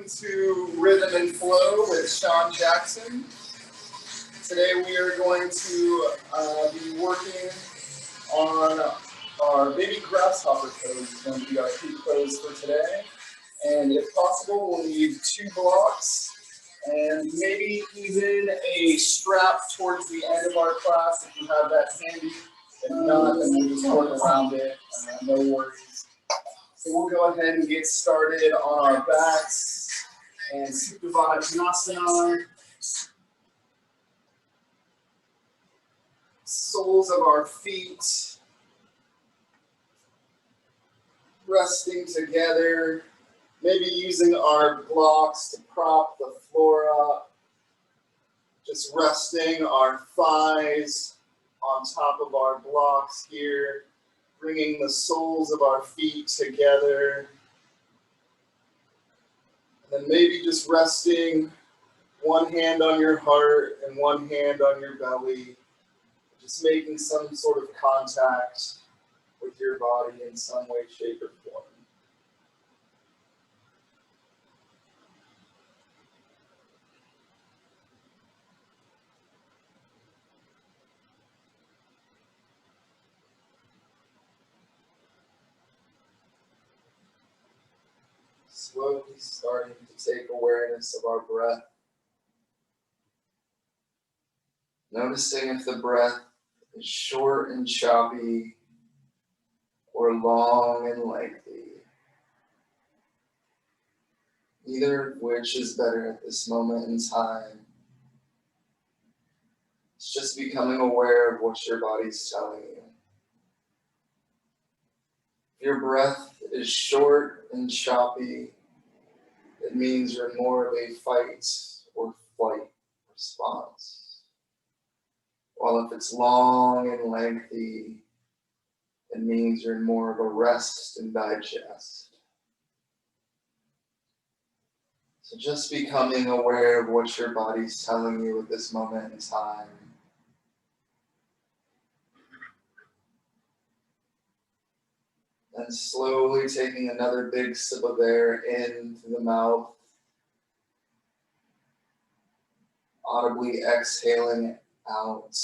Welcome to Rhythm and Flow with Shawn Jackson. Today we are going to be working on our baby grasshopper pose. It's going to be our key pose for today. And if possible, we'll need 2 blocks and maybe even a strap towards the end of our class if you have that handy. If not, then we'll just work around it. No worries. So we'll go ahead and get started on our backs and Supavadhanasana. Soles of our feet resting together, maybe using our blocks to prop the floor up, just resting our thighs on top of our blocks here, bringing the soles of our feet together, and then maybe just resting one hand on your heart and one hand on your belly, just making some sort of contact with your body in some way, shape, or form. Slowly starting to take awareness of our breath. Noticing if the breath is short and choppy or long and lengthy. Either of which is better at this moment in time. It's just becoming aware of what your body's telling you. If your breath is short and choppy, it means you're in more of a fight or flight response. While if it's long and lengthy, it means you're in more of a rest and digest. So just becoming aware of what your body's telling you at this moment in time. And slowly taking another big sip of air in through the mouth. Audibly exhaling out.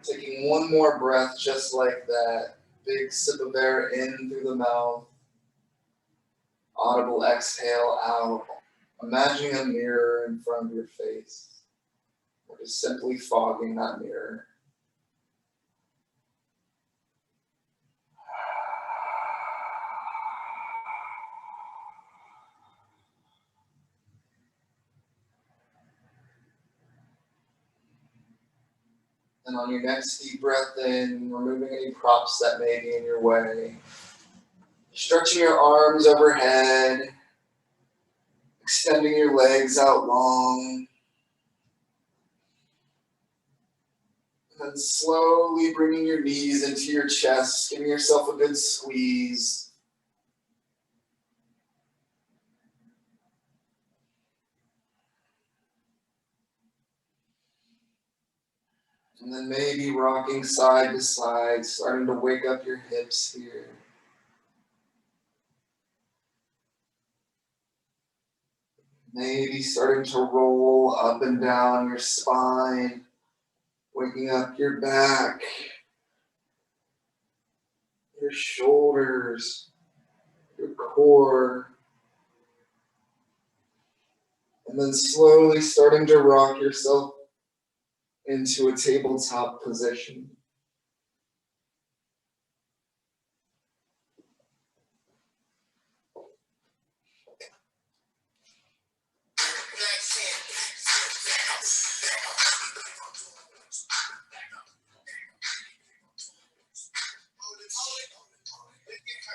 Taking one more breath just like that. Big sip of air in through the mouth. Audible exhale out. Imagining a mirror in front of your face. Or just simply fogging that mirror. And on your next deep breath in, removing any props that may be in your way. Stretching your arms overhead. Extending your legs out long. And then slowly bringing your knees into your chest, giving yourself a good squeeze. And then maybe rocking side to side, starting to wake up your hips here. Maybe starting to roll up and down your spine, waking up your back, your shoulders, your core. And then slowly starting to rock yourself into a tabletop position.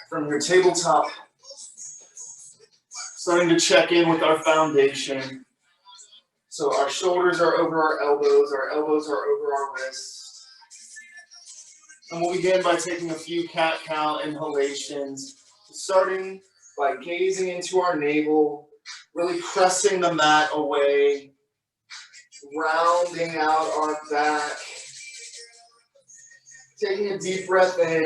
From your tabletop, starting to check in with our foundation. So our shoulders are over our elbows are over our wrists. And we'll begin by taking a few cat-cow inhalations, starting by gazing into our navel, really pressing the mat away, rounding out our back. Taking a deep breath in,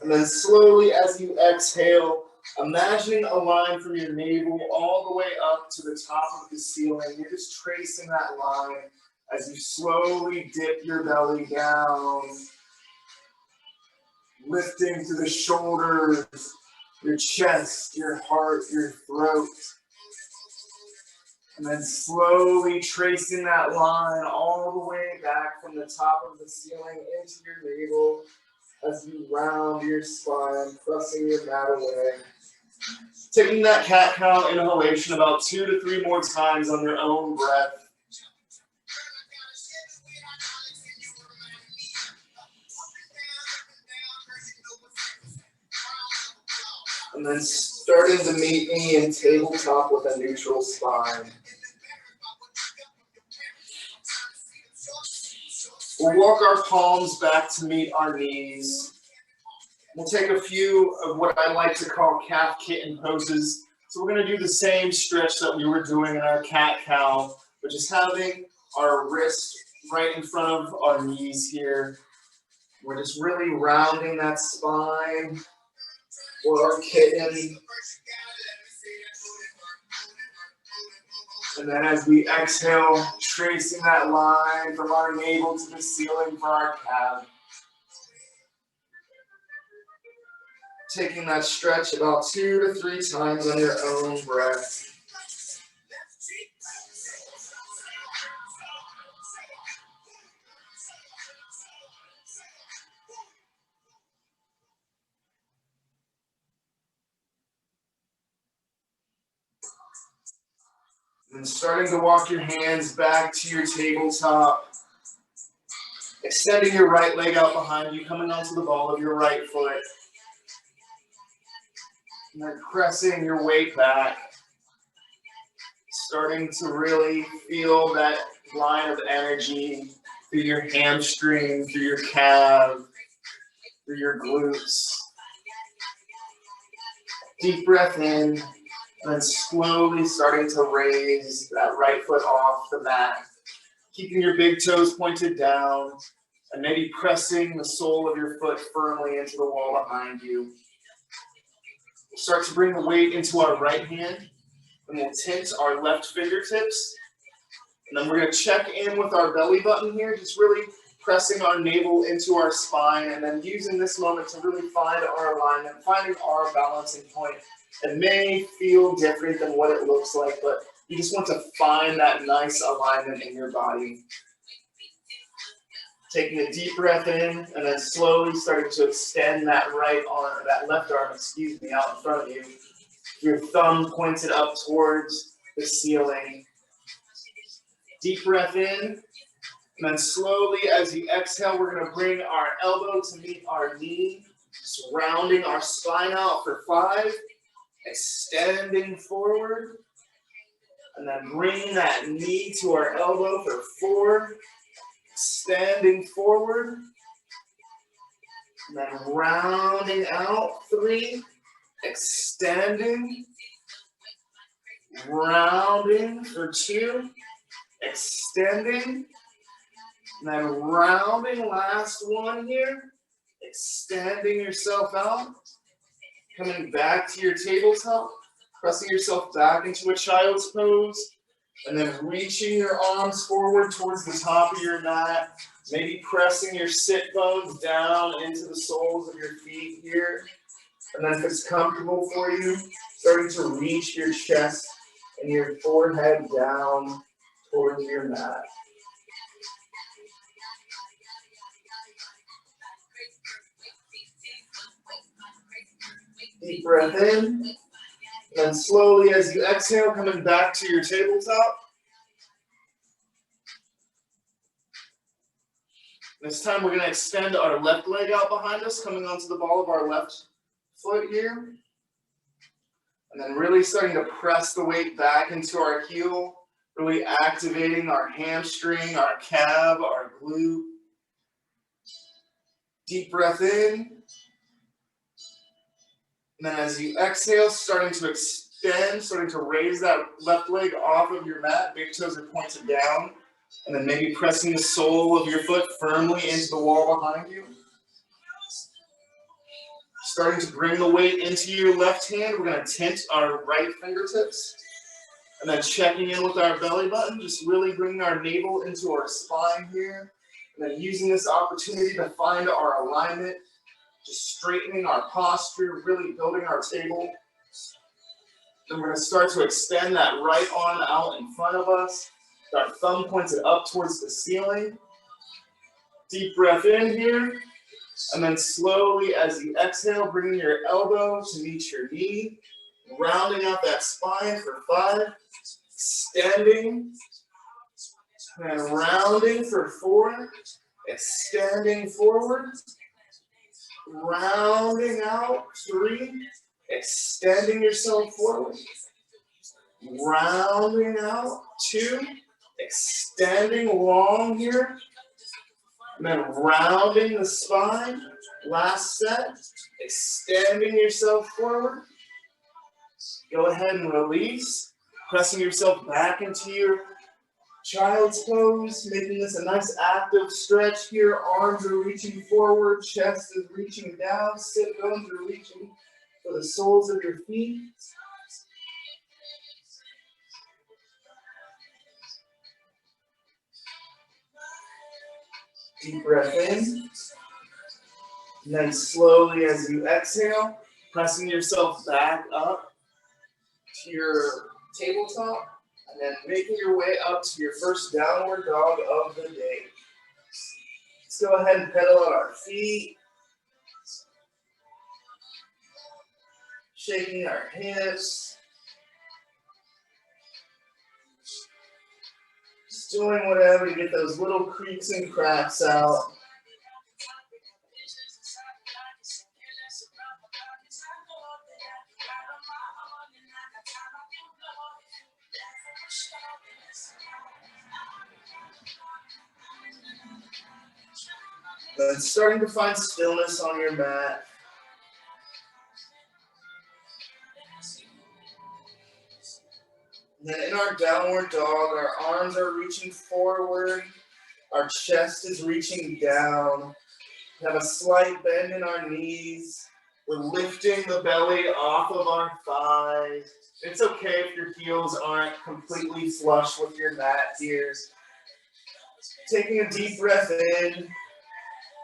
and then slowly as you exhale, imagining a line from your navel all the way up to the top of the ceiling. You're just tracing that line as you slowly dip your belly down, lifting to the shoulders, your chest, your heart, your throat. And then slowly tracing that line all the way back from the top of the ceiling into your navel as you round your spine, pressing your mat away. Taking that cat-cow inhalation about 2 to 3 more times on your own breath. And then starting to meet me in tabletop with a neutral spine. We'll walk our palms back to meet our knees. We'll take a few of what I like to call calf kitten poses. So we're going to do the same stretch that we were doing in our cat-cow, which is having our wrist right in front of our knees here. We're just really rounding that spine for our kitten. And then as we exhale, tracing that line from our navel to the ceiling for our calf. Taking that stretch about 2 to 3 times on your own breath. And starting to walk your hands back to your tabletop. Extending your right leg out behind you, coming onto the ball of your right foot. And then pressing your weight back. Starting to really feel that line of energy through your hamstring, through your calf, through your glutes. Deep breath in. And then slowly starting to raise that right foot off the mat. Keeping your big toes pointed down and maybe pressing the sole of your foot firmly into the wall behind you. We'll start to bring the weight into our right hand and we'll tint our left fingertips. And then we're going to check in with our belly button here, just really pressing our navel into our spine and then using this moment to really find our alignment, finding our balancing point. It may feel different than what it looks like, but you just want to find that nice alignment in your body. Taking a deep breath in and then slowly starting to extend that right arm, that left arm, out in front of you. Your thumb pointed up towards the ceiling. Deep breath in. And then slowly as you exhale, we're going to bring our elbow to meet our knee, just rounding our spine out for 5. Extending forward, and then bringing that knee to our elbow for 4, extending forward, and then rounding out 3, extending, rounding for 2, extending, and then rounding, last one here, extending yourself out. Coming back to your tabletop, pressing yourself back into a child's pose, and then reaching your arms forward towards the top of your mat, maybe pressing your sit bones down into the soles of your feet here. And then if it's comfortable for you, starting to reach your chest and your forehead down towards your mat. Deep breath in, and then slowly as you exhale, coming back to your tabletop. This time we're going to extend our left leg out behind us, coming onto the ball of our left foot here. And then really starting to press the weight back into our heel, really activating our hamstring, our calf, our glute. Deep breath in. And then as you exhale, starting to extend, starting to raise that left leg off of your mat. Big toes are pointed down. And then maybe pressing the sole of your foot firmly into the wall behind you. Starting to bring the weight into your left hand, we're going to tint our right fingertips. And then checking in with our belly button, just really bringing our navel into our spine here. And then using this opportunity to find our alignment, just straightening our posture, really building our table. Then we're going to start to extend that right arm out in front of us. Our thumb pointed up towards the ceiling. Deep breath in here. And then slowly as you exhale, bringing your elbow to meet your knee. Rounding out that spine for 5. Extending. And rounding for 4. Extending forward. Rounding out 3. Extending yourself forward. Rounding out 2. Extending long here. And then rounding the spine. Last set. Extending yourself forward. Go ahead and release. Pressing yourself back into your child's pose. Making this a nice active stretch here. Arms are reaching forward. Chest is reaching down. Sit bones are reaching for the soles of your feet. Deep breath in. And then slowly as you exhale, pressing yourself back up to your tabletop. And then making your way up to your first downward dog of the day. Let's go ahead and pedal out our feet. Shaking our hips. Just doing whatever to get those little creaks and cracks out. Then starting to find stillness on your mat. And then in our downward dog, our arms are reaching forward. Our chest is reaching down. We have a slight bend in our knees. We're lifting the belly off of our thighs. It's okay if your heels aren't completely flush with your mat here. Taking a deep breath in.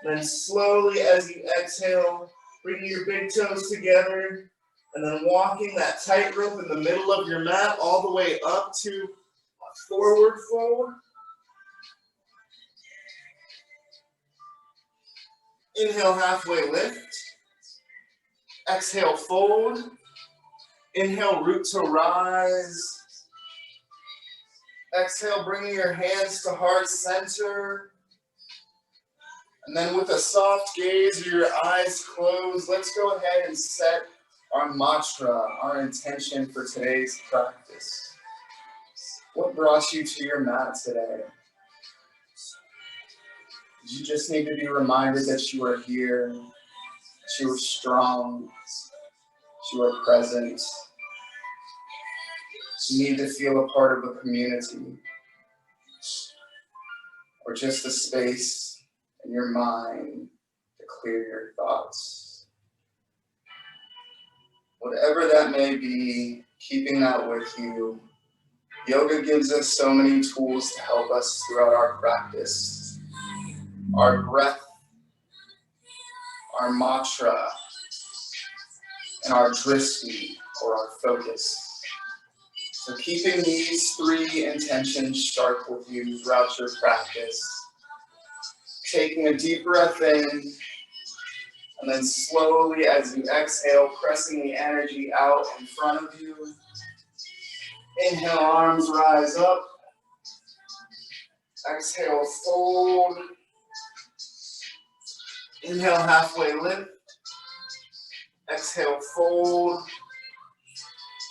Then slowly as you exhale, bringing your big toes together. And then walking that tightrope in the middle of your mat all the way up to a forward fold. Inhale, halfway lift. Exhale, fold. Inhale, root to rise. Exhale, bringing your hands to heart center. And then with a soft gaze or your eyes closed, let's go ahead and set our mantra, our intention for today's practice. What brought you to your mat today? You just need to be reminded that you are here, that you are strong, that you are present. You need to feel a part of a community, or just a space in your mind to clear your thoughts. Whatever that may be, keeping that with you. Yoga gives us so many tools to help us throughout our practice. Our breath, our mantra, and our drishti, or our focus. So keeping these 3 intentions sharp with you throughout your practice. Taking a deep breath in, and then slowly as you exhale, pressing the energy out in front of you. Inhale, arms rise up. Exhale, fold. Inhale, halfway lift. Exhale, fold.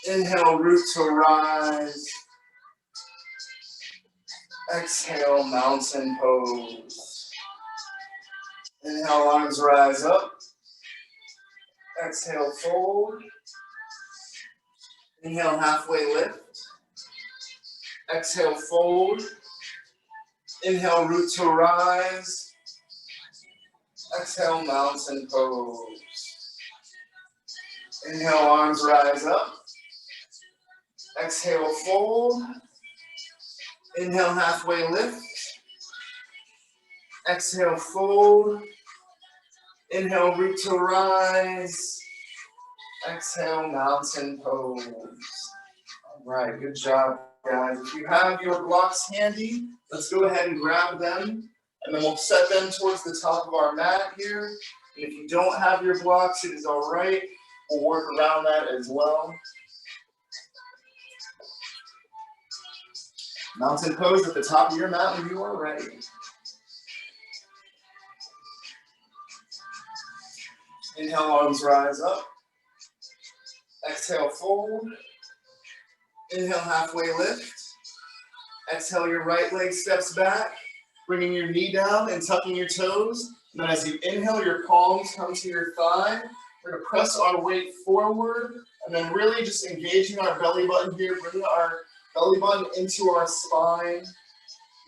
Inhale, root to rise. Exhale, mountain pose. Inhale, arms rise up. Exhale, fold. Inhale, halfway lift. Exhale, fold. Inhale, root to rise. Exhale, mountain pose. Inhale, arms rise up. Exhale, fold. Inhale, halfway lift. Exhale, fold. Inhale, root to rise. Exhale, mountain pose. All right, good job, guys. If you have your blocks handy, let's go ahead and grab them, and then we'll set them towards the top of our mat here. And if you don't have your blocks, it is all right. We'll work around that as well. Mountain pose at the top of your mat when you are ready. Inhale, arms rise up. Exhale, fold. Inhale, halfway lift. Exhale, your right leg steps back, bringing your knee down and tucking your toes. And then as you inhale, your palms come to your thigh. We're going to press our weight forward, and then really just engaging our belly button here, bringing our belly button into our spine.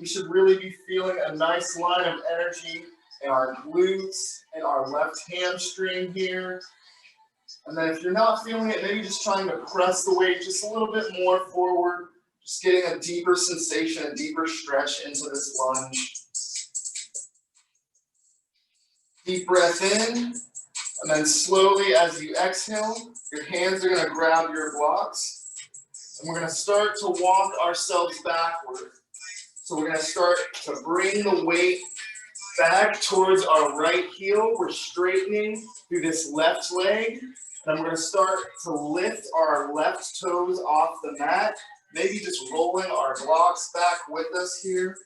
We should really be feeling a nice line of energy in our glutes and our left hamstring here. And then if you're not feeling it, maybe just trying to press the weight just a little bit more forward, just getting a deeper sensation, a deeper stretch into this lunge. Deep breath in, and then slowly as you exhale, your hands are going to grab your blocks. And we're going to start to walk ourselves backward. So we're going to start to bring the weight back towards our right heel. We're straightening through this left leg. Then we're going to start to lift our left toes off the mat, maybe just rolling our blocks back with us here.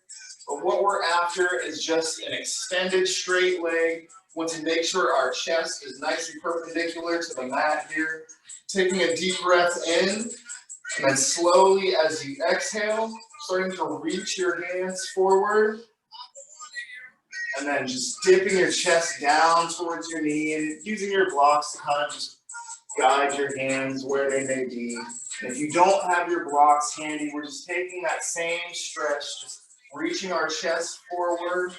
But what we're after is just an extended straight leg. We want to make sure our chest is nice and perpendicular to the mat here. Taking a deep breath in, and then slowly as you exhale, starting to reach your hands forward. And then just dipping your chest down towards your knee and using your blocks to kind of just guide your hands where they may be. And if you don't have your blocks handy, we're just taking that same stretch, just reaching our chest forward.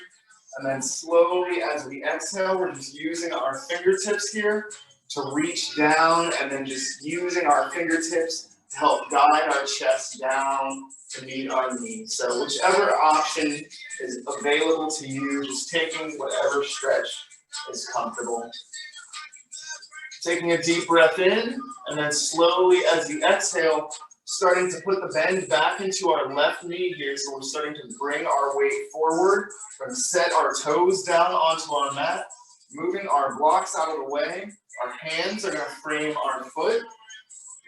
And then slowly as we exhale, we're just using our fingertips here to reach down, and then just using our fingertips to help guide our chest down to meet our knees. So whichever option is available to you, just taking whatever stretch is comfortable. Taking a deep breath in, and then slowly as you exhale, starting to put the bend back into our left knee here. So we're starting to bring our weight forward. We're going to set our toes down onto our mat, moving our blocks out of the way. Our hands are going to frame our foot.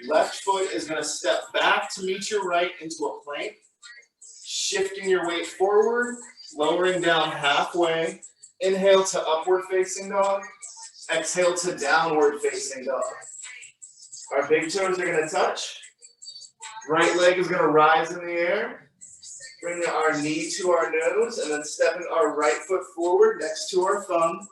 Left foot is going to step back to meet your right into a plank. Shifting your weight forward, lowering down halfway. Inhale to upward facing dog. Exhale to downward facing dog. Our big toes are going to touch. Right leg is going to rise in the air. Bringing our knee to our nose, and then stepping our right foot forward next to our thumb.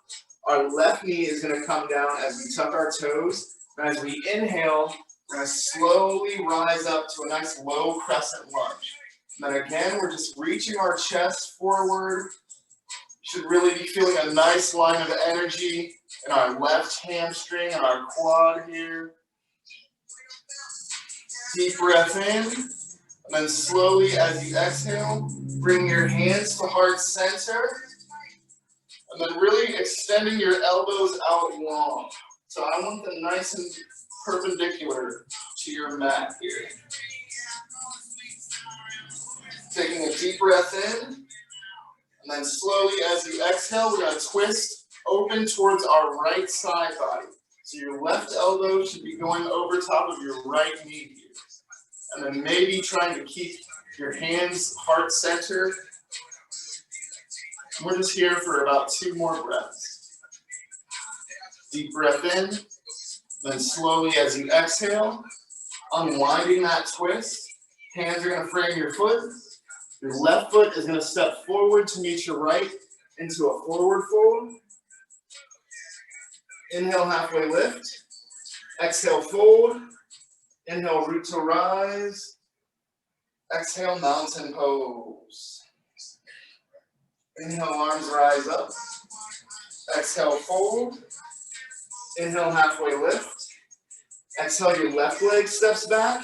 Our left knee is going to come down as we tuck our toes. And as we inhale, we're going to slowly rise up to a nice low crescent lunge. And then again, we're just reaching our chest forward. You should really be feeling a nice line of energy in our left hamstring and our quad here. Deep breath in, and then slowly as you exhale, bring your hands to heart center, and then really extending your elbows out long. So I want them nice and perpendicular to your mat here. Taking a deep breath in, and then slowly as you exhale, we're going to twist open towards our right side body. So your left elbow should be going over top of your right knee here. And then maybe trying to keep your hands heart centered. We're just here for about 2 more breaths. Deep breath in, then slowly as you exhale, unwinding that twist. Hands are going to frame your foot. Your left foot is going to step forward to meet your right into a forward fold. Inhale, halfway lift. Exhale, fold. Inhale, root to rise. Exhale, mountain pose. Inhale, arms rise up. Exhale, fold. Inhale, halfway lift. Exhale, your left leg steps back,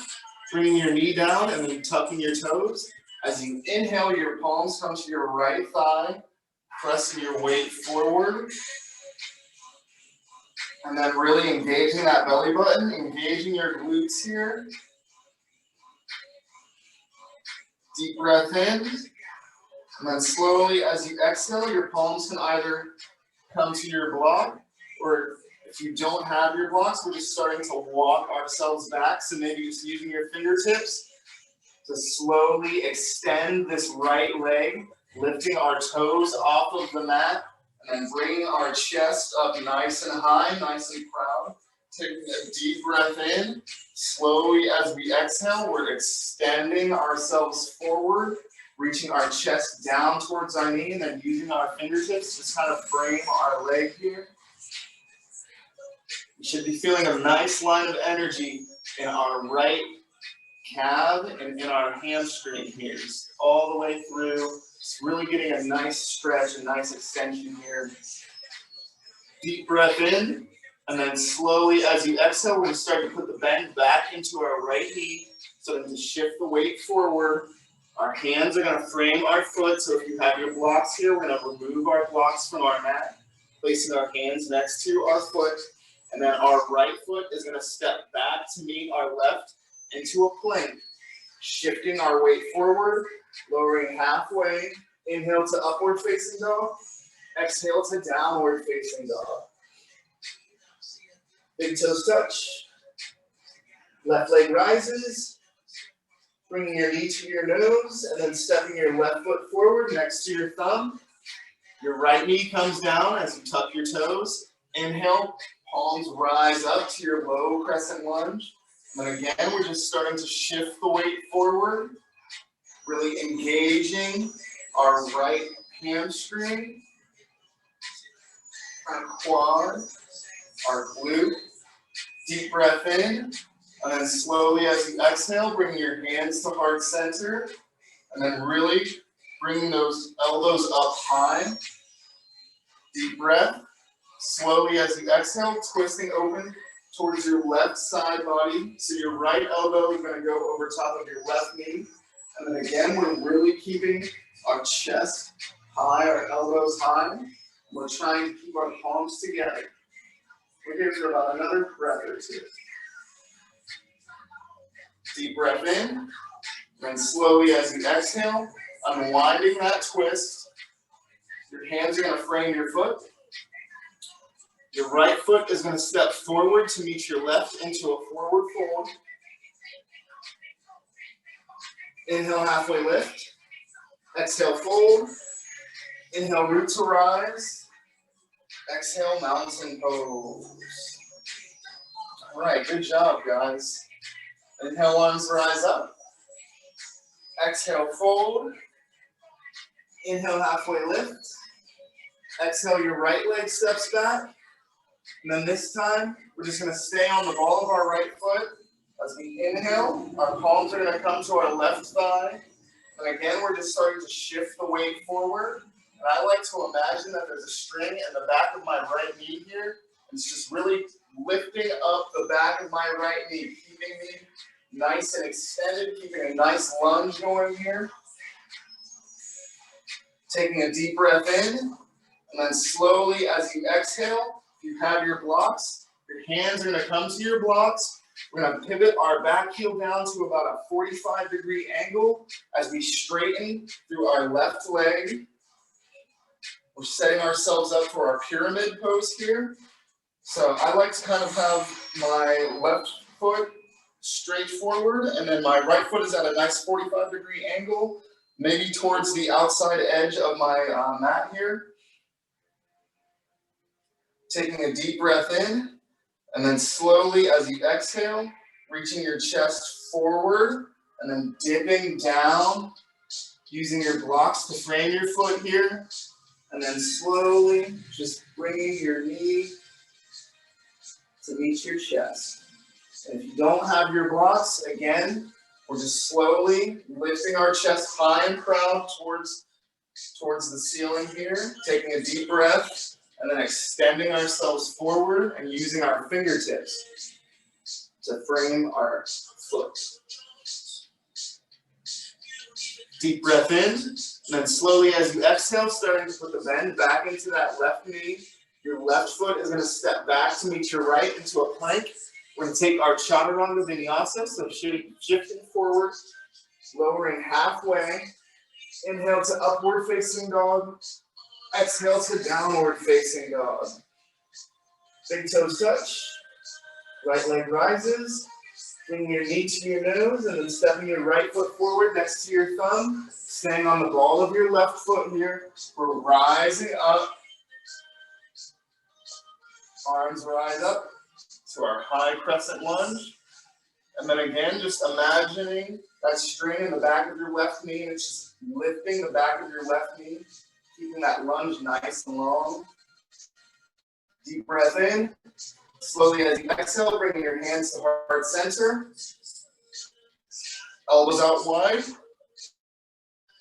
bringing your knee down and then tucking your toes. As you inhale, your palms come to your right thigh, pressing your weight forward. And then really engaging that belly button, engaging your glutes here. Deep breath in. And then slowly, as you exhale, your palms can either come to your block, or if you don't have your blocks, we're just starting to walk ourselves back. So maybe just using your fingertips to slowly extend this right leg, lifting our toes off of the mat, and then bringing our chest up nice and high, nice and proud. Taking a deep breath in. Slowly as we exhale, we're extending ourselves forward, reaching our chest down towards our knee, and then using our fingertips to kind of frame our leg here. You should be feeling a nice line of energy in our right calf and in our hamstring here, just all the way through. Just really getting a nice stretch, a nice extension here. Deep breath in, and then slowly as you exhale, we're going to start to put the bend back into our right knee, so then to shift the weight forward. Our hands are going to frame our foot, so if you have your blocks here, we're going to remove our blocks from our mat, placing our hands next to our foot, and then our right foot is going to step back to meet our left into a plank, shifting our weight forward, lowering halfway. Inhale to upward facing dog, exhale to downward facing dog. Big toes touch, left leg rises, bringing your knee to your nose, and then stepping your left foot forward next to your thumb. Your right knee comes down as you tuck your toes. Inhale, palms rise up to your low crescent lunge. And then again, we're just starting to shift the weight forward, really engaging our right hamstring, our quad, our glute. Deep breath in, and then slowly as you exhale, bring your hands to heart center, and then really bringing those elbows up high. Deep breath. Slowly as you exhale, twisting open towards your left side body. So your right elbow is going to go over top of your left knee. And then again, we're really keeping our chest high, our elbows high. We're trying to keep our palms together. We're here for about another breath or two. Deep breath in, and slowly as you exhale, unwinding that twist. Your hands are going to frame your foot. Your right foot is going to step forward to meet your left into a forward fold. Inhale, halfway lift. Exhale, fold. Inhale, root to rise. Exhale, mountain pose. All right, good job, guys. Inhale, arms rise up. Exhale, fold. Inhale, halfway lift. Exhale, your right leg steps back. And then this time, we're just going to stay on the ball of our right foot. As we inhale, our palms are going to come to our left thigh. And again, we're just starting to shift the weight forward. And I like to imagine that there's a string in the back of my right knee here. It's just really lifting up the back of my right knee, keeping me nice and extended, keeping a nice lunge going here. Taking a deep breath in, and then slowly as you exhale, if you have your blocks, your hands are going to come to your blocks. We're going to pivot our back heel down to about a 45-degree angle as we straighten through our left leg. We're setting ourselves up for our pyramid pose here. So I like to kind of have my left foot straight forward, and then my right foot is at a nice 45-degree angle, maybe towards the outside edge of my mat here. Taking a deep breath in, and then slowly as you exhale, reaching your chest forward, and then dipping down, using your blocks to frame your foot here, and then slowly just bringing your knee to meet your chest. And if you don't have your blocks, again, we're just slowly lifting our chest high and proud towards towards the ceiling here, taking a deep breath, and then extending ourselves forward and using our fingertips to frame our foot. Deep breath in, and then slowly as you exhale, starting to put the bend back into that left knee. Your left foot is going to step back to meet your right into a plank. We're going to take our chaturanga vinyasa, so shifting forward, lowering halfway. Inhale to upward facing dog. Exhale to downward facing dog. Big toes touch. Right leg rises. Bringing your knee to your nose and then stepping your right foot forward next to your thumb. Staying on the ball of your left foot here. We're rising up. Arms rise up to our high crescent lunge. And then again, just imagining that strain in the back of your left knee, and it's just lifting the back of your left knee, keeping that lunge nice and long. Deep breath in. Slowly as you exhale, bringing your hands to heart center. Elbows out wide.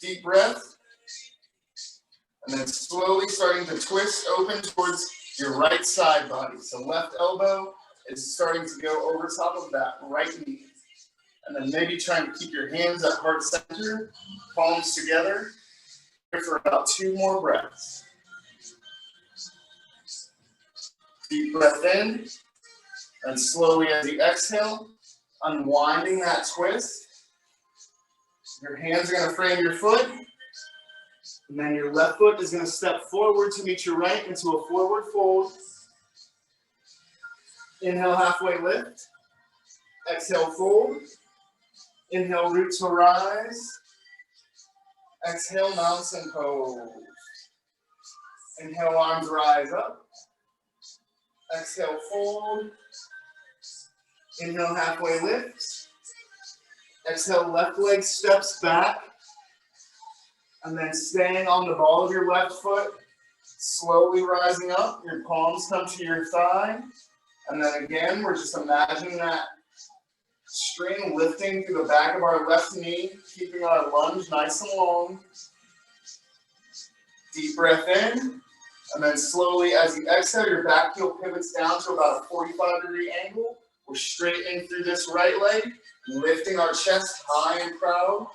Deep breath. And then slowly starting to twist open towards your right side body. So left elbow is starting to go over top of that right knee. And then maybe trying to keep your hands at heart center, palms together. Here for about 2 more breaths. Deep breath in. And slowly as you exhale, unwinding that twist. Your hands are going to frame your foot. And then your left foot is going to step forward to meet your right into a forward fold. Inhale, halfway lift. Exhale, fold. Inhale, root to rise. Exhale, mountain pose. Inhale, arms rise up. Exhale, fold. Inhale, halfway lift. Exhale, left leg steps back. And then staying on the ball of your left foot, slowly rising up. Your palms come to your thigh. And then again, we're just imagining that string lifting through the back of our left knee, keeping our lunge nice and long. Deep breath in. And then slowly as you exhale, your back heel pivots down to about a 45-degree angle. We're straightening through this right leg, lifting our chest high and proud.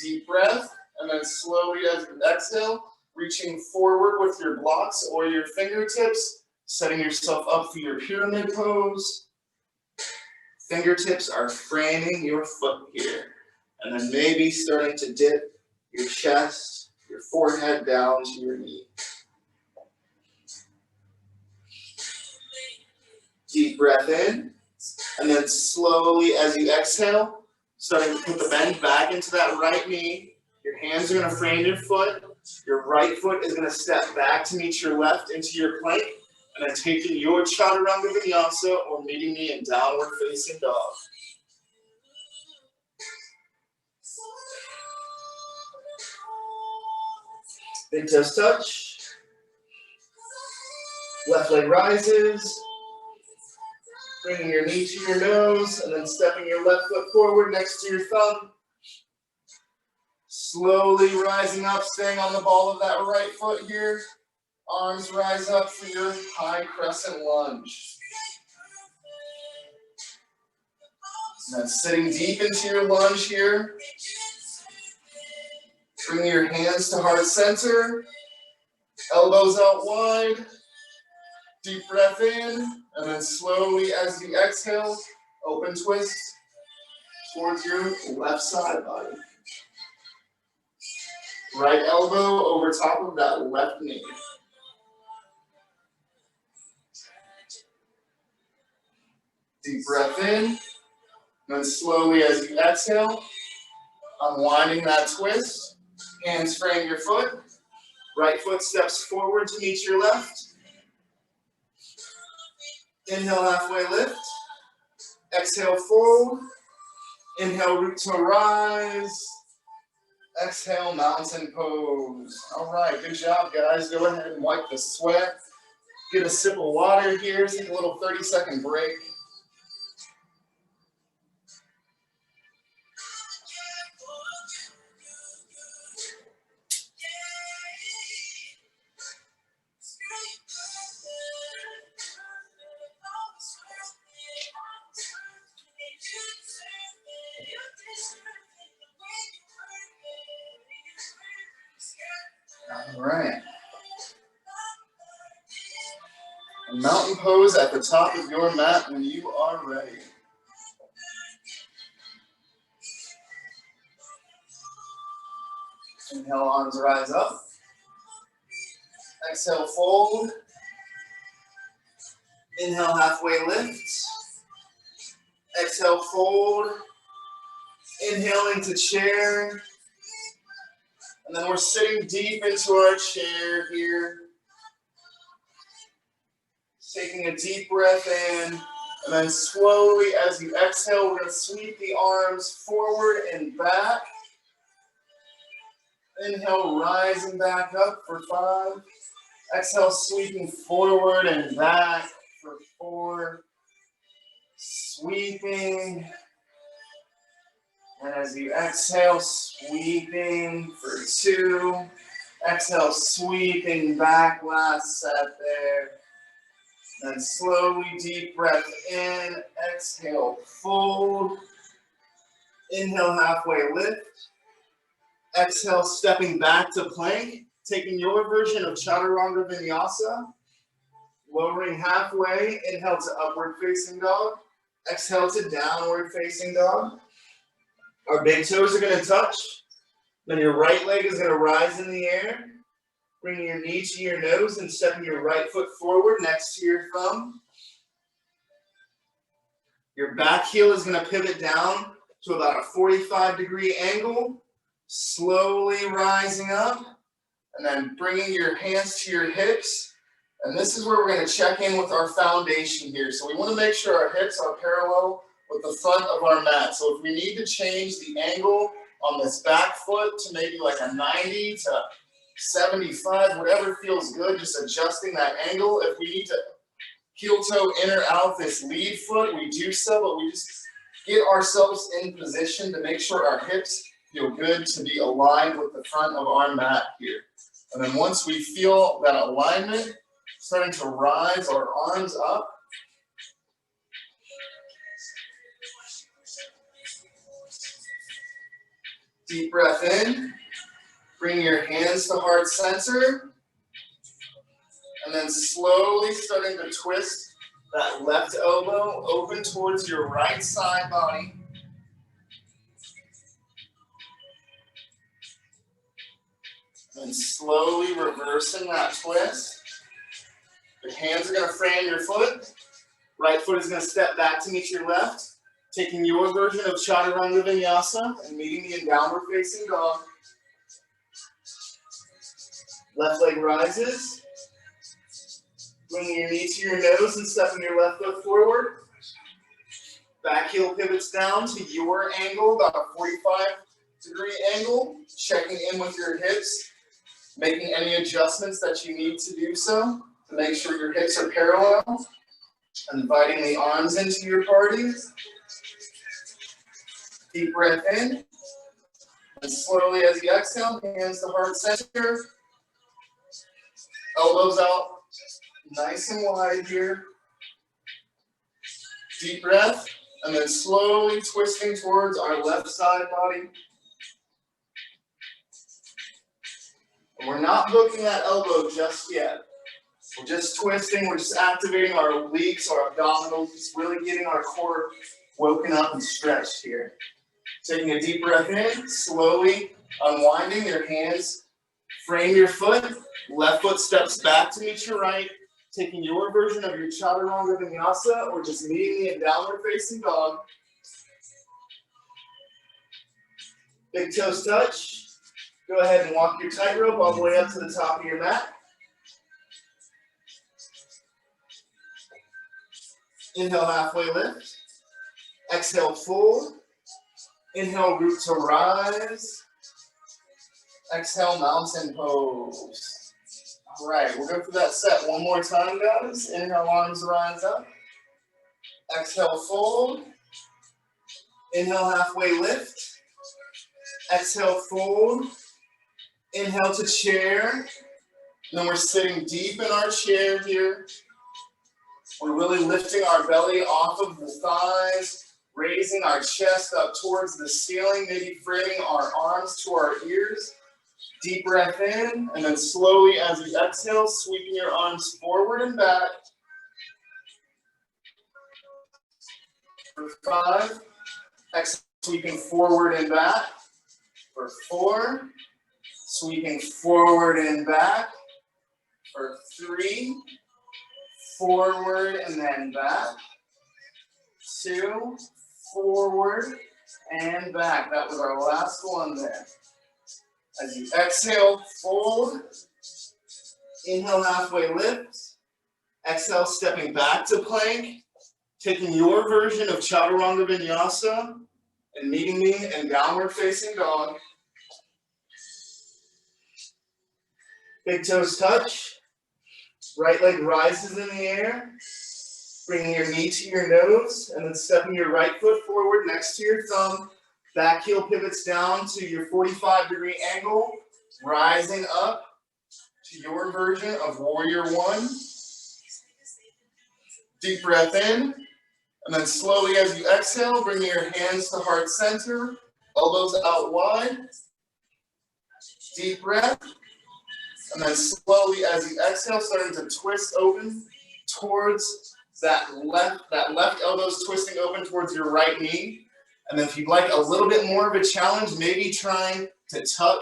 Deep breath. And then slowly as you exhale, reaching forward with your blocks or your fingertips, setting yourself up for your pyramid pose. Fingertips are framing your foot here. And then maybe starting to dip your chest, your forehead down to your knee. Deep breath in. And then slowly as you exhale, starting to put the bend back into that right knee. Your hands are going to frame your foot. Your right foot is going to step back to meet your left into your plank. And then taking your chaturanga vinyasa or meeting me in downward facing dog. Big toes touch. Left leg rises. Bringing your knee to your nose and then stepping your left foot forward next to your thumb. Slowly rising up, staying on the ball of that right foot here. Arms rise up for your high crescent lunge. And then sitting deep into your lunge here. Bring your hands to heart center. Elbows out wide. Deep breath in. And then slowly as you exhale, open twist towards your left side body. Right elbow over top of that left knee. Deep breath in. And then slowly as you exhale, unwinding that twist. Hands frame your foot. Right foot steps forward to meet your left. Inhale, halfway lift. Exhale, fold. Inhale, root to rise. Exhale, mountain pose. All right, good job, guys. Go ahead and wipe the sweat. Get a sip of water here. Take a little 30-second break. All right. Mountain pose at the top of your mat when you are ready. Inhale, arms rise up. Exhale, fold. Inhale, halfway lift. Exhale, fold. Inhale into chair. And then we're sitting deep into our chair here. Taking a deep breath in. And then slowly, as you exhale, we're going to sweep the arms forward and back. Inhale, rising back up for 5. Exhale, sweeping forward and back for 4. Sweeping. And as you exhale, sweeping for 2. Exhale, sweeping back, last set there. Then slowly, deep breath in. Exhale, fold. Inhale, halfway lift. Exhale, stepping back to plank, taking your version of chaturanga vinyasa, lowering halfway, inhale to upward facing dog, exhale to downward facing dog. Our big toes are going to touch, then your right leg is going to rise in the air, bringing your knee to your nose and stepping your right foot forward next to your thumb. Your back heel is going to pivot down to about a 45-degree angle, slowly rising up, and then bringing your hands to your hips. And this is where we're going to check in with our foundation here. So we want to make sure our hips are parallel with the front of our mat. So if we need to change the angle on this back foot to maybe like a 90 to 75, whatever feels good, just adjusting that angle. If we need to heel toe in or out this lead foot, we do so, but we just get ourselves in position to make sure our hips feel good to be aligned with the front of our mat here. And then once we feel that alignment, starting to rise our arms up. Deep breath in. Bring your hands to heart center. And then slowly starting to twist that left elbow open towards your right side body. And slowly reversing that twist. The hands are going to frame your foot. Right foot is going to step back to meet your left. Taking your version of chaturanga vinyasa and meeting me in downward facing dog. Left leg rises. Bringing your knee to your nose and stepping your left foot forward. Back heel pivots down to your angle, about a 45-degree angle. Checking in with your hips. Making any adjustments that you need to do so to make sure your hips are parallel. Inviting the arms into your party. Deep breath in. And slowly as you exhale, hands to heart center. Elbows out nice and wide here. Deep breath. And then slowly twisting towards our left side body. And we're not hooking that elbow just yet. We're just twisting, we're just activating our obliques, our abdominals, just really getting our core woken up and stretched here. Taking a deep breath in, slowly unwinding your hands, frame your foot, left foot steps back to meet your right, taking your version of your chaturanga vinyasa or just meeting me in downward facing dog. Big toes touch. Go ahead and walk your tightrope all the way up to the top of your mat. Inhale, halfway lift. Exhale, fold. Inhale, root to rise. Exhale, mountain pose. All right, we'll go through that set one more time, guys. Inhale, arms rise up. Exhale, fold. Inhale, halfway lift. Exhale, fold. Inhale to chair. And then we're sitting deep in our chair here. We're really lifting our belly off of the thighs, raising our chest up towards the ceiling, maybe framing our arms to our ears. Deep breath in, and then slowly as you exhale, sweeping your arms forward and back. For 5, exhale, sweeping forward and back. For 4, sweeping forward and back. For 3, forward and then back. 2, forward and back. That was our last one there. As you exhale, fold. Inhale, halfway lift. Exhale, stepping back to plank. Taking your version of chaturanga vinyasa and meeting me in downward facing dog. Big toes touch. Right leg rises in the air. Bringing your knee to your nose and then stepping your right foot forward next to your thumb. Back heel pivots down to your 45-degree angle. Rising up to your version of warrior 1. Deep breath in. And then slowly as you exhale, bring your hands to heart center. Elbows out wide. Deep breath. And then slowly as you exhale, starting to twist open towards that left elbow's twisting open towards your right knee. And then if you'd like a little bit more of a challenge, maybe trying to tuck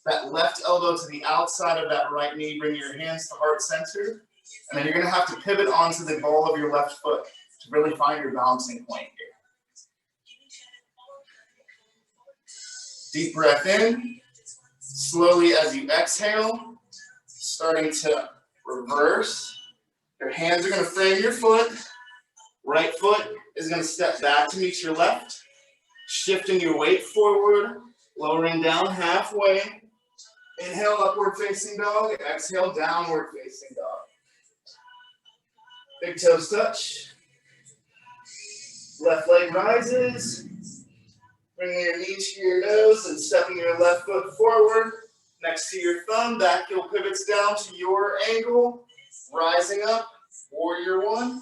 that left elbow to the outside of that right knee. Bring your hands to heart center. And then you're going to have to pivot onto the ball of your left foot to really find your balancing point here. Deep breath in. Slowly as you exhale, starting to reverse. Your hands are going to frame your foot. Right foot is going to step back to meet your left. Shifting your weight forward, lowering down halfway. Inhale, upward facing dog. Exhale, downward facing dog. Big toes touch. Left leg rises. Bringing your knee to your nose and stepping your left foot forward. Next to your thumb, back heel pivots down to your angle. Rising up, warrior 1.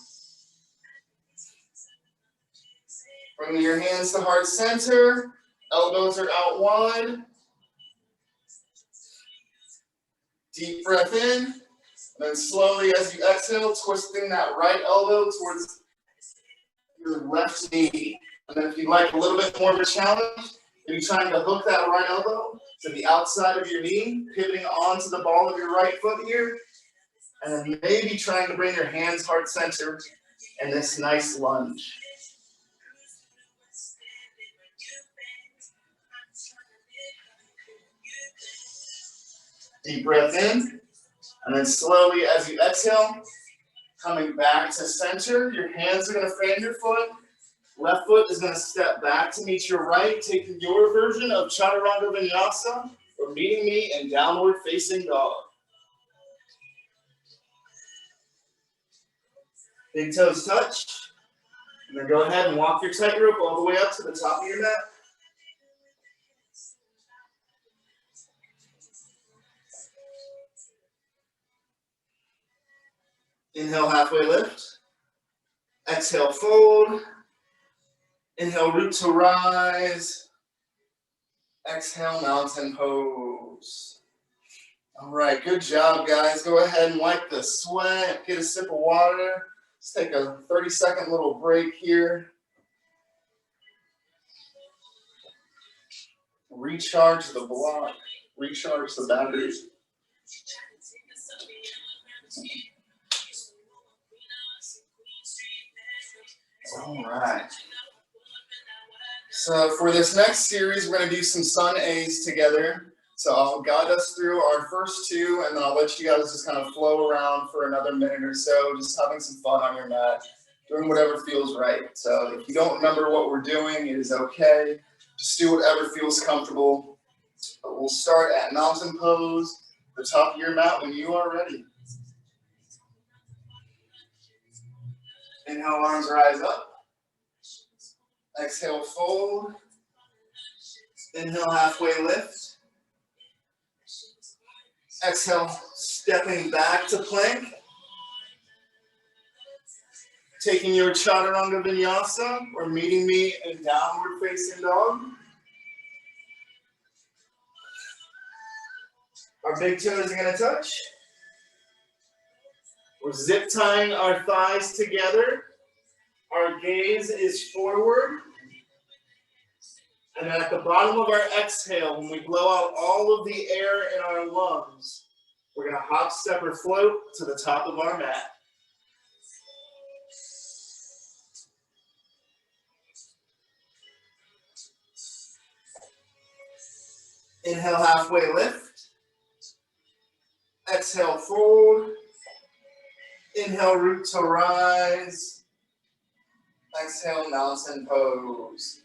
Bringing your hands to heart center. Elbows are out wide. Deep breath in. And then slowly as you exhale, twisting that right elbow towards your left knee. And then if you'd like a little bit more of a challenge, maybe trying to hook that right elbow to the outside of your knee, pivoting onto the ball of your right foot here. And then maybe trying to bring your hands heart center in this nice lunge. Deep breath in, and then slowly as you exhale, coming back to center, your hands are going to frame your foot. Left foot is going to step back to meet your right, taking your version of chaturanga vinyasa, or meeting me in downward facing dog. Big toes touch, and then go ahead and walk your tightrope all the way up to the top of your mat. Inhale, halfway lift. Exhale, fold. Inhale, root to rise. Exhale, mountain pose. All right, good job, guys. Go ahead and wipe the sweat. Get a sip of water. Let's take a 30-second little break here. Recharge the block. Recharge the batteries. All right. So for this next series, we're going to do some sun A's together. So I'll guide us through our first 2, and then I'll let you guys just kind of flow around for another minute or so, just having some fun on your mat, doing whatever feels right. So if you don't remember what we're doing, it is okay. Just do whatever feels comfortable. But we'll start at mountain pose, the top of your mat when you are ready. Inhale, arms rise up. Exhale, fold. Inhale, halfway lift. Exhale, stepping back to plank. Taking your chaturanga vinyasa, or meeting me in downward facing dog. Our big toes are going to touch. We're zip tying our thighs together. Our gaze is forward. And then at the bottom of our exhale, when we blow out all of the air in our lungs, we're going to hop, step, or float to the top of our mat. Inhale, halfway lift. Exhale, fold. Inhale, root to rise. Exhale, mountain pose.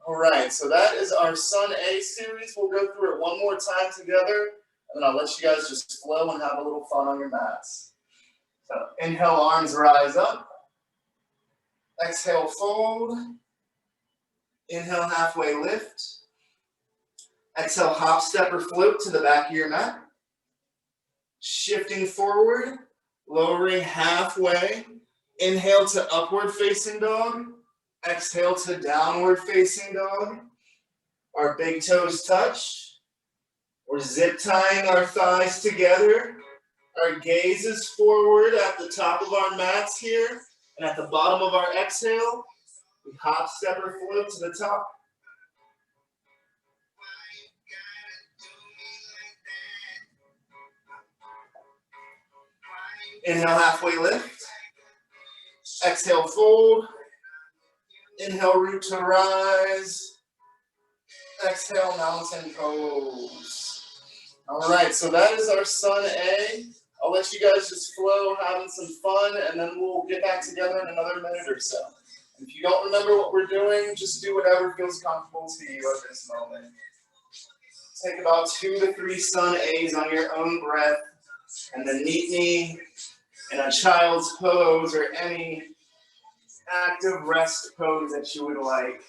All right, so that is our Sun A series. We'll go through it one more time together, and then I'll let you guys just flow and have a little fun on your mats. So inhale, arms rise up. Exhale, fold. Inhale, halfway lift. Exhale, hop, step, or float to the back of your mat. Shifting forward, lowering halfway. Inhale to upward facing dog. Exhale to downward facing dog. Our big toes touch. We're zip tying our thighs together. Our gaze is forward at the top of our mats here. And at the bottom of our exhale, we hop, step, or float to the top. Inhale, halfway lift. Exhale, fold. Inhale, root to rise. Exhale, mountain pose. All right, so that is our Sun A. I'll let you guys just flow, having some fun, and then we'll get back together in another minute or so. If you don't remember what we're doing, just do whatever feels comfortable to you at this moment. Take about 2 to 3 Sun A's on your own breath, and then meet me in a child's pose or any active rest pose that you would like.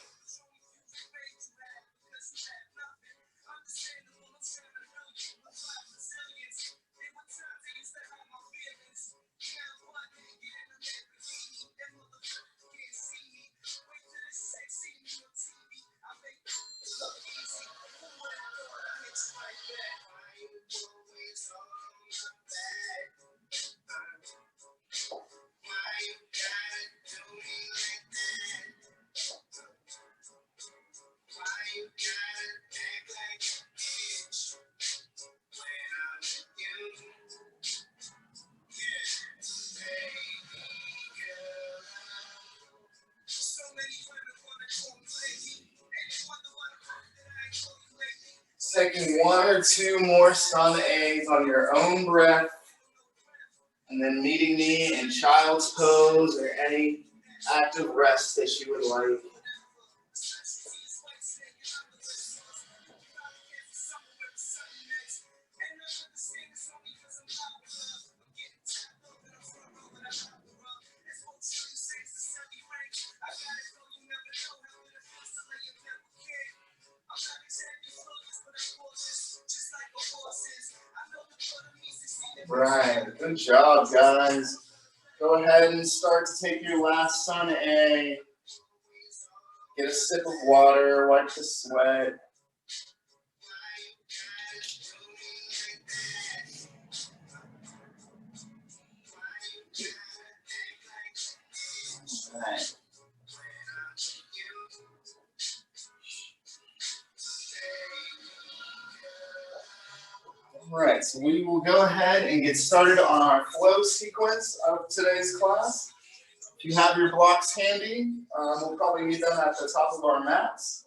Taking 1 or 2 more Sun A's on your own breath, and then meeting me in child's pose or any active rest that you would like. Right, good job, guys. Go ahead and start to take your last Sun A. Get a sip of water, wipe the sweat. Right. All right, so we will go ahead and get started on our flow sequence of today's class. If you have your blocks handy, we'll probably need them at the top of our mats.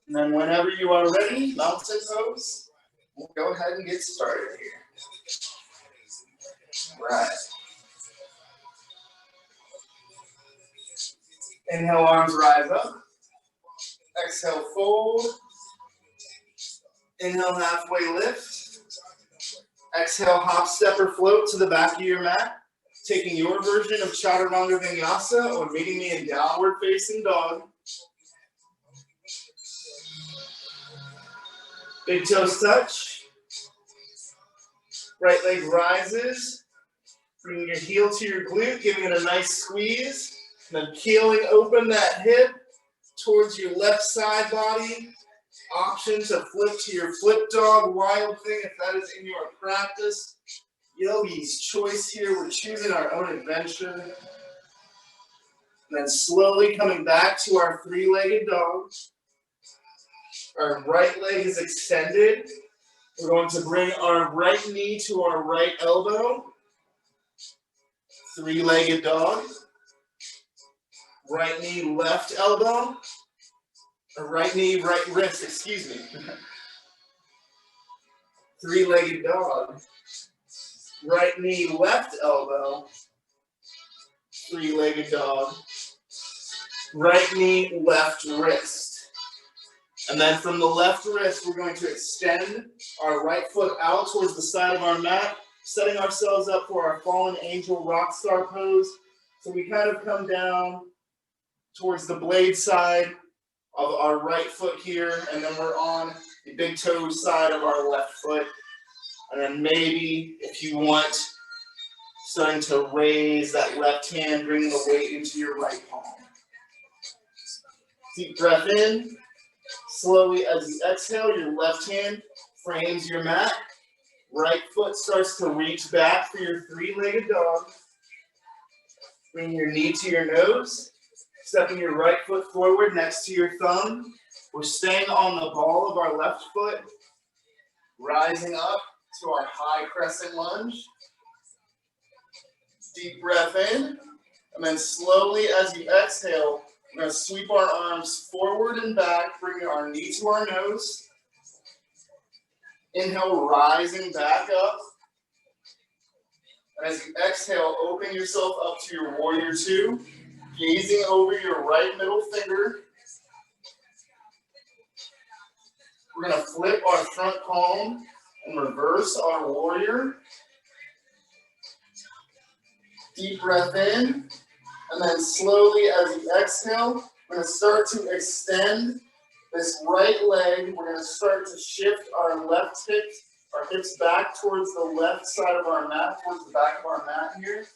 And then whenever you are ready, mountain pose, we'll go ahead and get started here. All right. Inhale, arms rise up. Exhale, fold. Inhale, halfway lift. Exhale, hop, step, or float to the back of your mat. Taking your version of chaturanga vinyasa or meeting me in downward facing dog. Big toes touch. Right leg rises. Bringing your heel to your glute, giving it a nice squeeze. And then peeling open that hip towards your left side body. option to flip to your flip dog, wild thing, if that is in your practice. Yogi's choice here, we're choosing our own adventure. And then slowly coming back to our three-legged dog. Our right leg is extended. We're going to bring our right knee to our right elbow. Three-legged dog. Right knee, left elbow. Or right knee, right wrist, excuse me. Three-legged dog. Right knee, left elbow. Three-legged dog. Right knee, left wrist. And then from the left wrist, we're going to extend our right foot out towards the side of our mat, setting ourselves up for our fallen angel rock star pose. So we kind of come down towards the blade side of our right foot here, and then we're on the big toe side of our left foot. And then maybe, if you want, starting to raise that left hand, bringing the weight into your right palm. Deep breath in. Slowly as you exhale, your left hand frames your mat. Right foot starts to reach back for your three-legged dog. Bring your knee to your nose. Stepping your right foot forward next to your thumb. We're staying on the ball of our left foot. Rising up to our high crescent lunge. Deep breath in. And then slowly as you exhale, we're going to sweep our arms forward and back, bringing our knee to our nose. Inhale, rising back up. And as you exhale, open yourself up to your warrior two, gazing over your right middle finger. We're going to flip our front palm and reverse our warrior. Deep breath in. And then slowly as you exhale, we're going to start to extend this right leg. We're going to start to shift our left hips back towards the left side of our mat, towards the back of our mat here.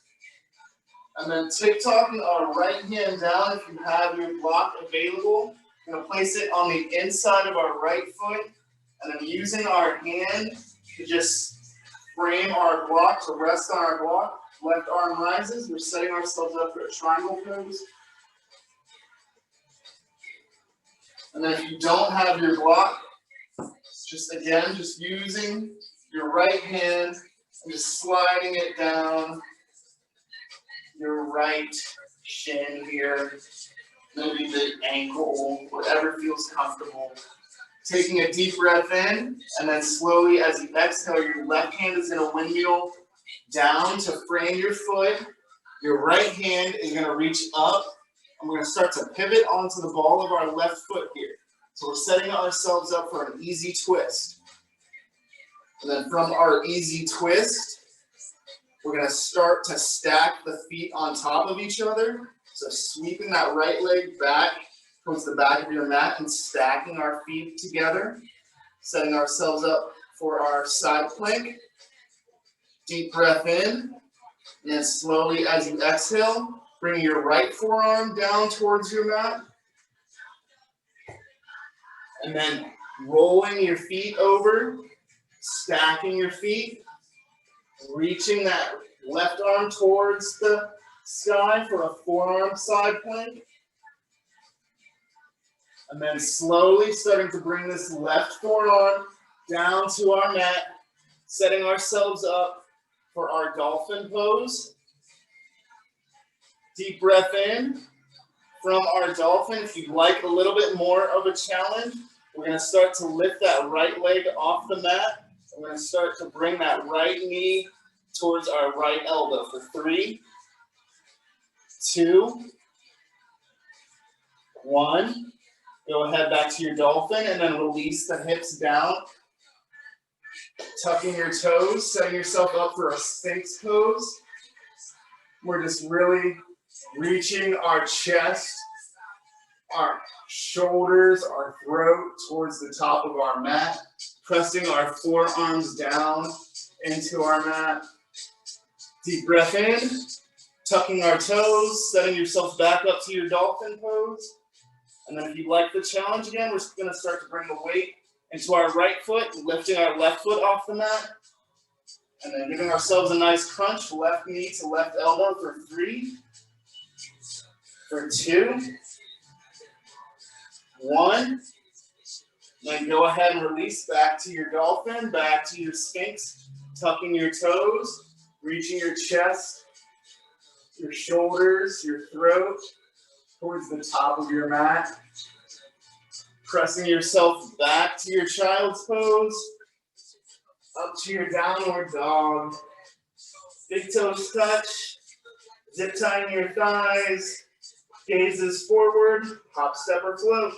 And then tick-tocking our right hand down if you have your block available. We're going to place it on the inside of our right foot. And then using our hand to just frame our block, to rest on our block. Left arm rises. We're setting ourselves up for a triangle pose. And then if you don't have your block, just using your right hand and just sliding it down your right shin here, maybe the ankle, whatever feels comfortable. Taking a deep breath in, and then slowly as you exhale, your left hand is going to windmill down to frame your foot. Your right hand is going to reach up, and we're going to start to pivot onto the ball of our left foot here. So we're setting ourselves up for an easy twist. And then from our easy twist, we're going to start to stack the feet on top of each other. So sweeping that right leg back towards the back of your mat and stacking our feet together. Setting ourselves up for our side plank. Deep breath in, and then slowly as you exhale, bring your right forearm down towards your mat. And then rolling your feet over, stacking your feet, reaching that left arm towards the sky for a forearm side plank. And then slowly starting to bring this left forearm down to our mat, setting ourselves up for our dolphin pose. Deep breath in. From our dolphin, if you'd like a little bit more of a challenge, we're going to start to lift that right leg off the mat. We're going to start to bring that right knee towards our right elbow for 3, 2, 1. Go ahead back to your dolphin and then release the hips down. Tucking your toes, setting yourself up for a sphinx pose. We're just really reaching our chest, our shoulders, our throat towards the top of our mat. Pressing our forearms down into our mat. Deep breath in, tucking our toes, setting yourself back up to your dolphin pose. And then if you'd like the challenge again, we're going to start to bring the weight into our right foot, lifting our left foot off the mat. And then giving ourselves a nice crunch, left knee to left elbow for 3, for 2, 1. Then go ahead and release back to your dolphin, back to your sphinx, tucking your toes, reaching your chest, your shoulders, your throat towards the top of your mat. Pressing yourself back to your child's pose, up to your downward dog. Big toes touch, zip tying your thighs, gazes forward, hop, step, or float.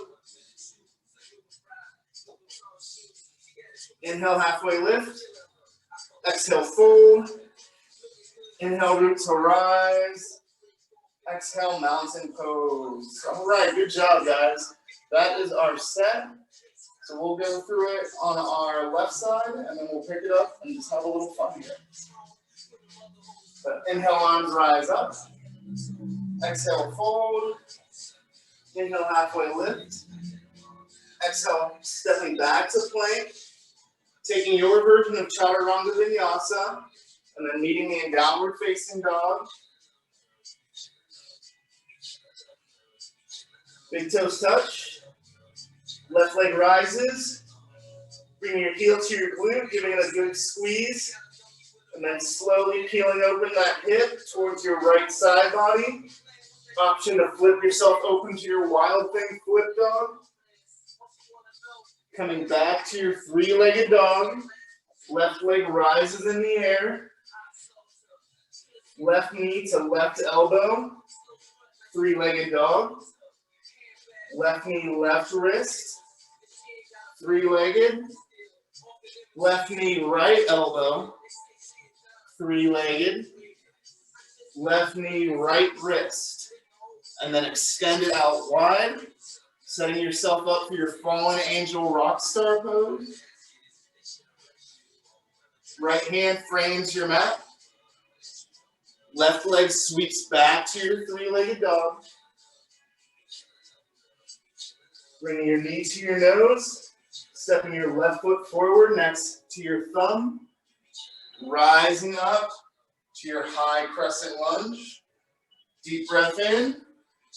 Inhale, halfway lift. Exhale, fold. Inhale, root to rise. Exhale, mountain pose. All right, good job, guys. That is our set. So we'll go through it on our left side, and then we'll pick it up and just have a little fun here. But inhale, arms rise up. Exhale, fold. Inhale, halfway lift. Exhale, stepping back to plank. Taking your version of chaturanga vinyasa, and then meeting me in downward facing dog. Big toes touch. Left leg rises. Bringing your heel to your glute, giving it a good squeeze. And then slowly peeling open that hip towards your right side body. Option to flip yourself open to your wild thing flip dog. Coming back to your 3-legged dog. Left leg rises in the air. Left knee to left elbow. 3-legged dog. Left knee, left wrist. 3-legged. Left knee, right elbow. 3-legged. Left knee, right wrist. And then extend it out wide. Setting yourself up for your fallen angel rock star pose. Right hand frames your mat. Left leg sweeps back to your 3-legged dog. Bringing your knee to your nose. Stepping your left foot forward next to your thumb. Rising up to your high crescent lunge. Deep breath in.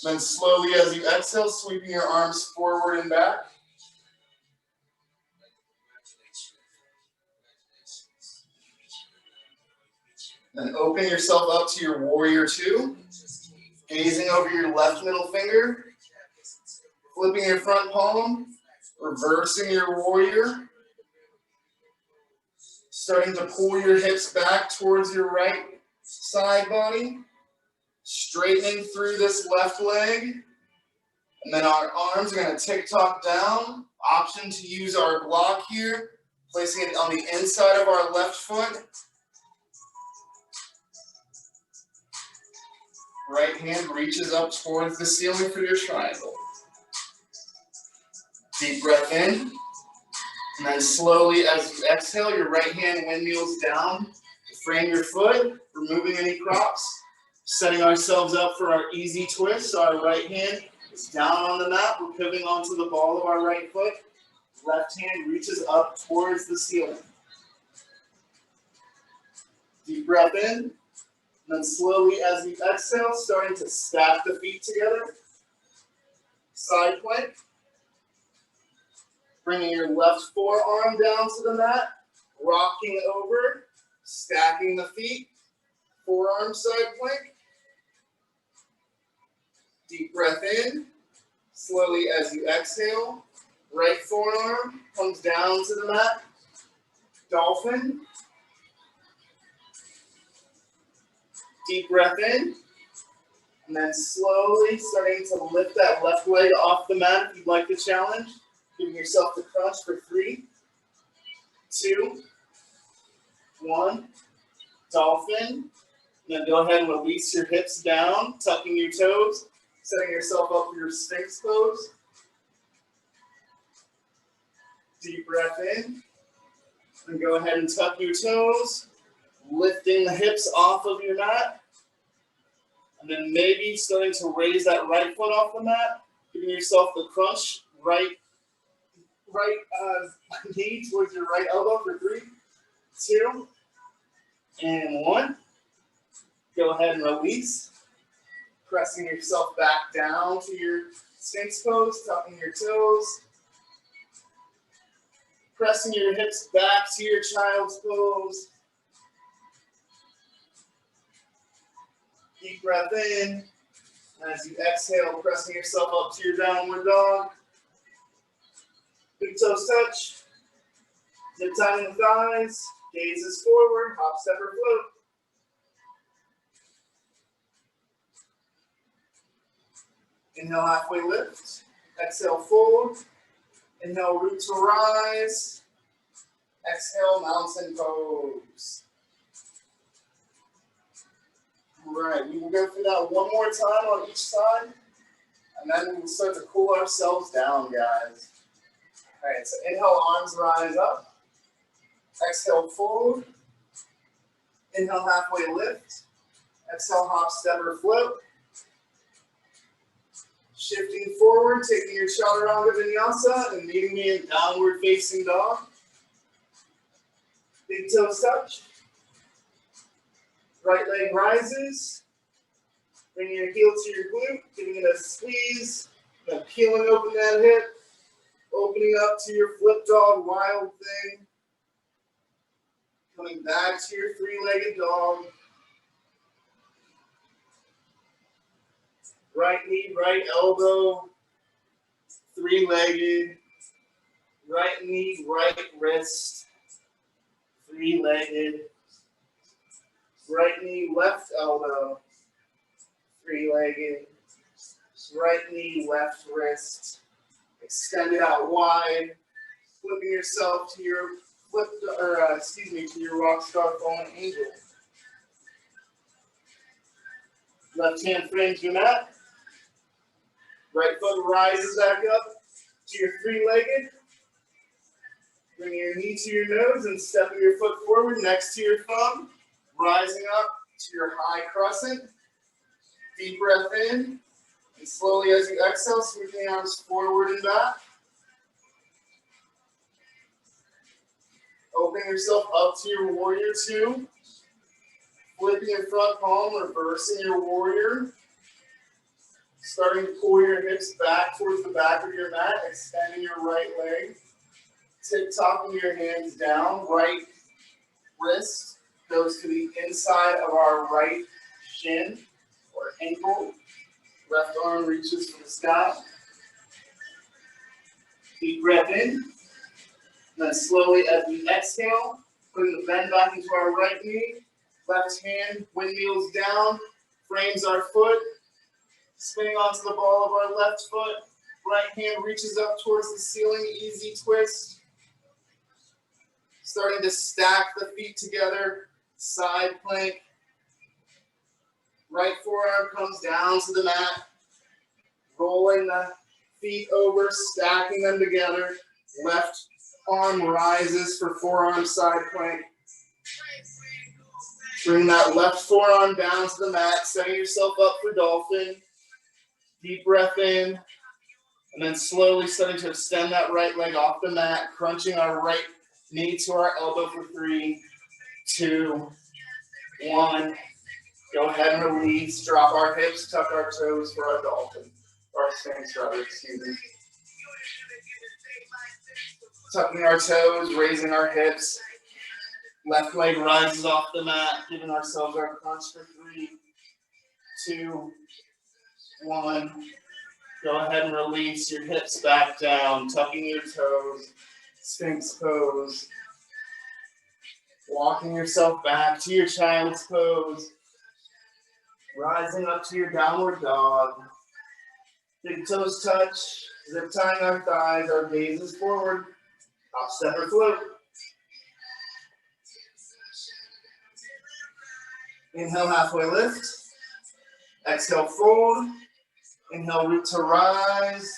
Then slowly as you exhale, sweeping your arms forward and back. Then open yourself up to your warrior 2. Gazing over your left middle finger. Flipping your front palm. Reversing your warrior. Starting to pull your hips back towards your right side body. Straightening through this left leg. And then our arms are going to tick-tock down. Option to use our block here. Placing it on the inside of our left foot. Right hand reaches up towards the ceiling for your triangle. Deep breath in. And then slowly as you exhale, your right hand windmills down to frame your foot, removing any props. Setting ourselves up for our easy twist. Our right hand is down on the mat. We're pivoting onto the ball of our right foot. Left hand reaches up towards the ceiling. Deep breath in. And then slowly as you exhale, starting to stack the feet together. Side plank. Bringing your left forearm down to the mat. Rocking over. Stacking the feet. Forearm side plank. Deep breath in. Slowly as you exhale, right forearm comes down to the mat. Dolphin. Deep breath in. And then slowly starting to lift that left leg off the mat if you'd like the challenge. Giving yourself the crunch for 3, 2, 1. Dolphin. And then go ahead and release your hips down, tucking your toes. Setting yourself up for your Sphinx pose. Deep breath in. And go ahead and tuck your toes. Lifting the hips off of your mat. And then maybe starting to raise that right foot off the mat. Giving yourself the crunch, right knee towards your right elbow for 3, 2, and 1. Go ahead and release. Pressing yourself back down to your Sphinx pose, tucking your toes. Pressing your hips back to your child's pose. Deep breath in. As you exhale, pressing yourself up to your downward dog. Big toes touch. Zip tying the thighs. Gazes forward. Hop, step, or float. Inhale, halfway lift. Exhale, fold. Inhale, root to rise. Exhale, mountain pose. All right, we will go through that one more time on each side, and then we'll start to cool ourselves down, guys. All right, so inhale, arms rise up. Exhale, fold. Inhale, halfway lift. Exhale, hop, step, or float. Shifting forward, taking your chaturanga vinyasa and meeting me in downward facing dog. Big toes touch. Right leg rises. Bringing your heel to your glute, giving it a squeeze. Then peeling open that hip. Opening up to your flip dog, wild thing. Coming back to your 3-legged dog. Right knee, right elbow. 3-legged. Right knee, right wrist. 3-legged. Right knee, left elbow. 3-legged. Right knee, left wrist. Extend it out wide. Flipping yourself to your to your rock star fallen angel. Left hand frames your mat. Right foot rises back up to your 3-legged. Bring your knee to your nose and stepping your foot forward next to your thumb. Rising up to your high crescent. Deep breath in. And slowly as you exhale, sweeping the arms forward and back. Opening yourself up to your warrior 2. Flipping your front palm, reversing your warrior. Starting to pull your hips back towards the back of your mat, extending your right leg. Tip-topping your hands down. Right wrist goes to the inside of our right shin or ankle. Left arm reaches for the sky. Deep breath in. And then slowly as we exhale, putting the bend back into our right knee. Left hand windmills down, frames our foot. Spinning onto the ball of our left foot. Right hand reaches up towards the ceiling, easy twist. Starting to stack the feet together, side plank. Right forearm comes down to the mat. Rolling the feet over, stacking them together. Left arm rises for forearm side plank. Bring that left forearm down to the mat, setting yourself up for dolphin. Deep breath in, and then slowly starting to extend that right leg off the mat, crunching our right knee to our elbow for 3, 2, 1. Go ahead and release, drop our hips, tuck our toes for our dolphin. Or Sphinx rather, excuse me. Tucking our toes, raising our hips. Left leg rises off the mat, giving ourselves our crunch for 3, 2, 1. Go ahead and release your hips back down, tucking your toes, Sphinx pose. Walking yourself back to your child's pose. Rising up to your downward dog. Big toes touch, zip tying our thighs, our gaze is forward. Hop, step, or float. Inhale, halfway lift. Exhale, fold. Inhale, root to rise.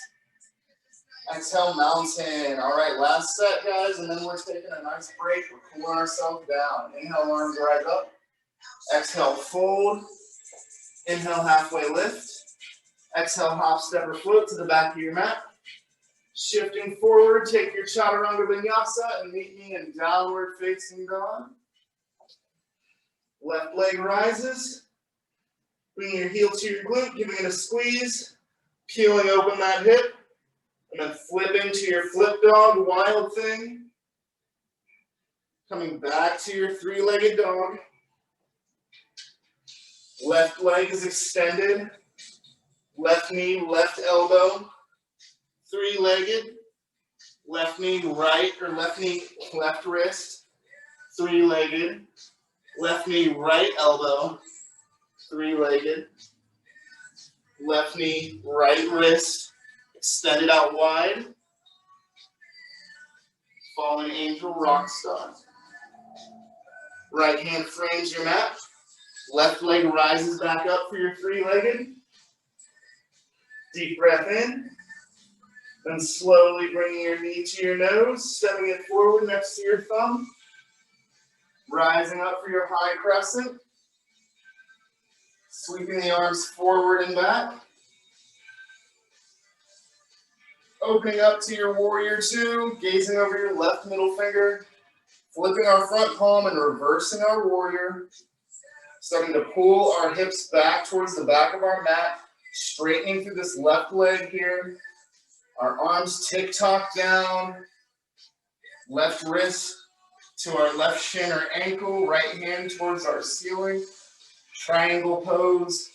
Exhale, mountain. All right, last set, guys, and then we're taking a nice break. We're cooling ourselves down. Inhale, arms rise up. Exhale, fold. Inhale, halfway lift. Exhale, hop, step, or float to the back of your mat. Shifting forward, take your chaturanga vinyasa and meet me in downward facing dog. Left leg rises. Bring your heel to your glute, giving it a squeeze. Peeling open that hip. And then flip into your flip dog, wild thing. Coming back to your three-legged dog. Left leg is extended. Left knee, left elbow. Three-legged. Left knee, right, or left knee, left wrist. Three-legged. Left knee, right elbow. Three-legged. Left knee, right wrist. Extended out wide. Fallen angel, rock star. Right hand frames your mat. Left leg rises back up for your three-legged. Deep breath in. Then slowly bringing your knee to your nose, stepping it forward next to your thumb. Rising up for your high crescent. Sweeping the arms forward and back. Opening up to your warrior two, gazing over your left middle finger. Flipping our front palm and reversing our warrior. Starting to pull our hips back towards the back of our mat. Straightening through this left leg here. Our arms tick-tock down. Left wrist to our left shin or ankle. Right hand towards our ceiling. Triangle pose.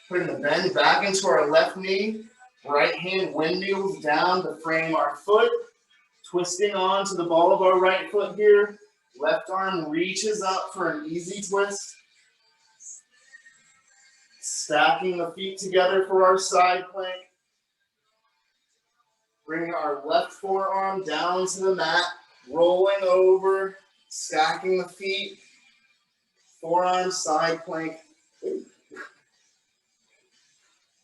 Putting the bend back into our left knee. Right hand windmills down to frame our foot. Twisting on to the ball of our right foot here. Left arm reaches up for an easy twist. Stacking the feet together for our side plank. Bringing our left forearm down to the mat. Rolling over. Stacking the feet. Forearm side plank.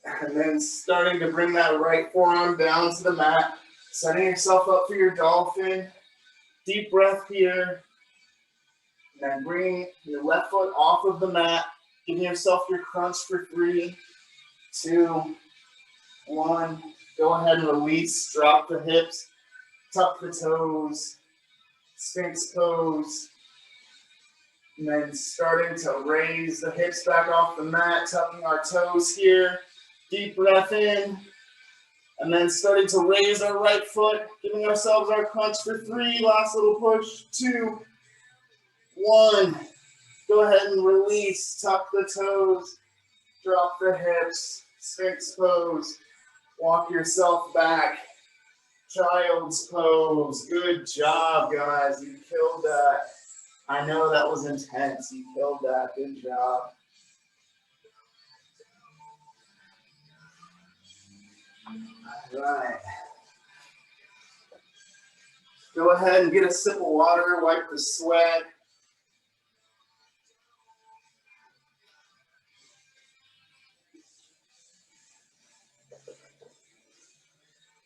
And then starting to bring that right forearm down to the mat. Setting yourself up for your dolphin. Deep breath here. And then bringing your left foot off of the mat. Giving yourself your crunch for 3, 2, 1. Go ahead and release. Drop the hips. Tuck the toes. Sphinx pose. And then starting to raise the hips back off the mat. Tucking our toes here. Deep breath in. And then starting to raise our right foot. Giving ourselves our crunch for 3. Last little push. 2, 1. Go ahead and release, tuck the toes, drop the hips, Sphinx pose, walk yourself back, child's pose. Good job, guys, you killed that. I know that was intense, you killed that, good job. All right. Go ahead and get a sip of water, wipe the sweat.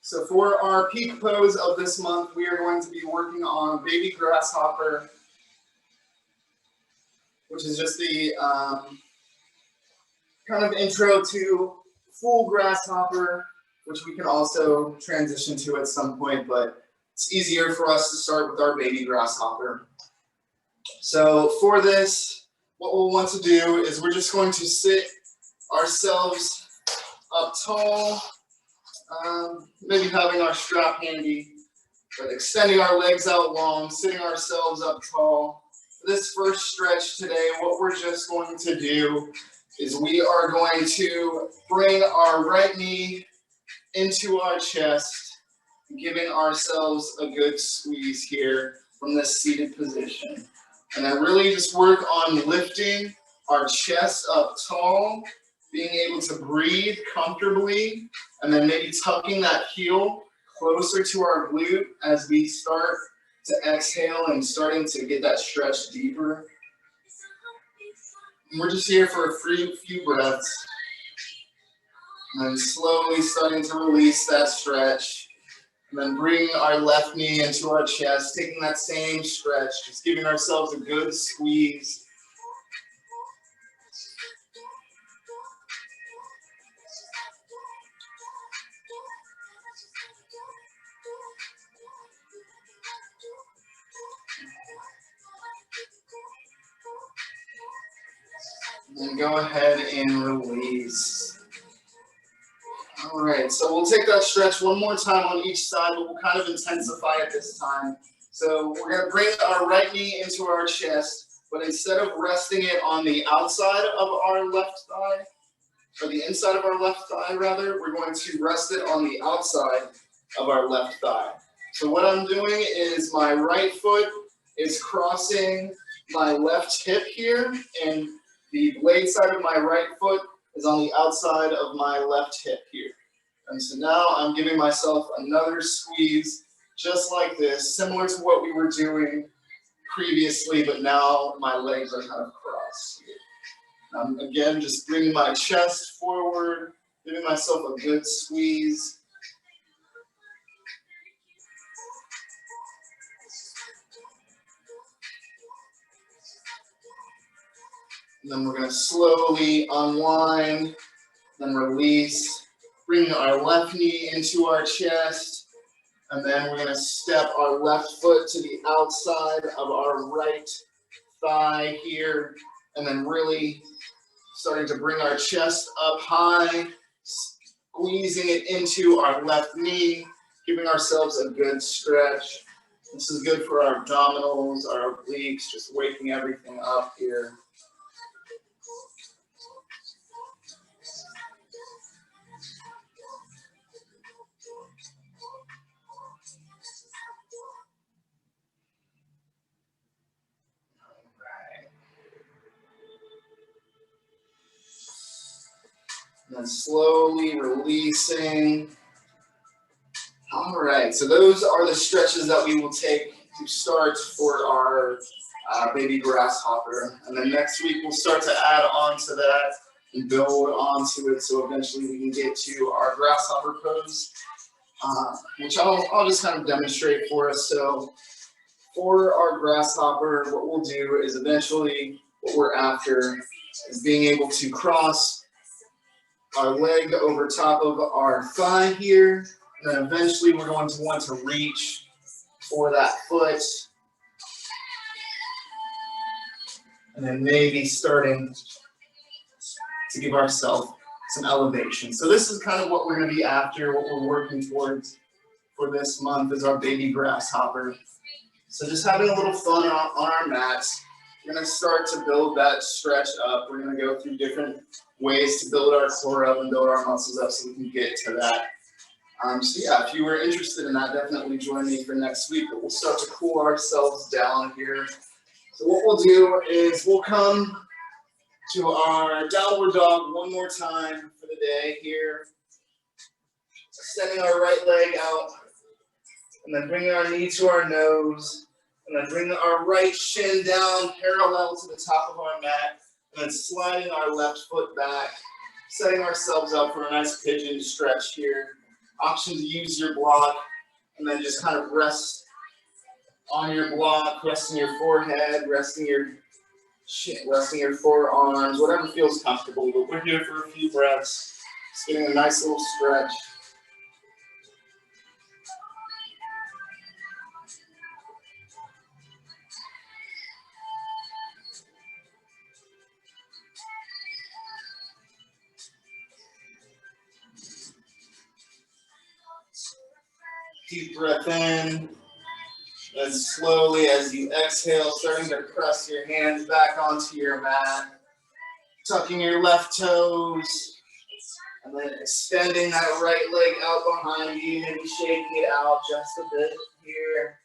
So for our peak pose of this month, we are going to be working on baby grasshopper, which is just the kind of intro to full grasshopper, which we can also transition to at some point, but it's easier for us to start with our baby grasshopper. So for this, what we'll want to do is we're just going to sit ourselves up tall. Maybe having our strap handy, but extending our legs out long, sitting ourselves up tall. For this first stretch today, what we're just going to do is we are going to bring our right knee into our chest, giving ourselves a good squeeze here from this seated position. And then really just work on lifting our chest up tall, being able to breathe comfortably, and then maybe tucking that heel closer to our glute as we start to exhale and starting to get that stretch deeper. And we're just here for a few breaths. And then slowly starting to release that stretch. And then bringing our left knee into our chest, taking that same stretch, just giving ourselves a good squeeze. And go ahead and release. All right, so we'll take that stretch one more time on each side, but we'll kind of intensify it this time. So we're going to bring our right knee into our chest, but instead of resting it on the outside of our left thigh, or the inside of our left thigh rather, we're going to rest it on the outside of our left thigh. So what I'm doing is my right foot is crossing my left hip here, and the blade side of my right foot is on the outside of my left hip here. And so now I'm giving myself another squeeze just like this, similar to what we were doing previously, but now my legs are kind of crossed here. Again, just bringing my chest forward, giving myself a good squeeze. And then we're going to slowly unwind, then release, bring our left knee into our chest, and then we're going to step our left foot to the outside of our right thigh here, and then really starting to bring our chest up high, squeezing it into our left knee, giving ourselves a good stretch. This is good for our abdominals, our obliques, just waking everything up here. And then slowly releasing. All right, so those are the stretches that we will take to start for our baby grasshopper. And then next week we'll start to add on to that and build onto it so eventually we can get to our grasshopper pose, which I'll just kind of demonstrate for us. So for our grasshopper, what we'll do is eventually what we're after is being able to cross our leg over top of our thigh here, and then eventually we're going to want to reach for that foot, and then maybe starting to give ourselves some elevation. So this is kind of what we're going to be after, what we're working towards for this month is our baby grasshopper. So just having a little fun on our mats. We're going to start to build that stretch up. We're going to go through different ways to build our core up and build our muscles up so we can get to that. So yeah, if you were interested in that, definitely join me for next week. But we'll start to cool ourselves down here. So what we'll do is we'll come to our downward dog one more time for the day here. Extending our right leg out, and then bringing our knee to our nose, and then bringing our right shin down parallel to the top of our mat, and then sliding our left foot back, setting ourselves up for a nice pigeon stretch here. Option to use your block, and then just kind of rest on your block, resting your forehead, resting your chin, resting your forearms, whatever feels comfortable. But we're here for a few breaths, just getting a nice little stretch. Deep breath in, and slowly as you exhale, starting to press your hands back onto your mat, tucking your left toes, and then extending that right leg out behind you, maybe shaking it out just a bit here,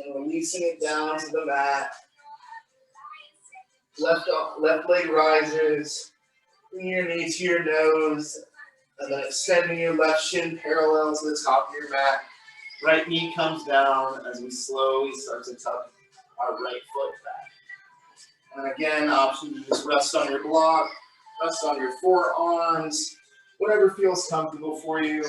and releasing it down to the mat. Left leg rises, bring your knee to your nose, and then extending your left shin parallel to the top of your mat. Right knee comes down as we slowly start to tuck our right foot back. And again, option to just rest on your block, rest on your forearms, whatever feels comfortable for you.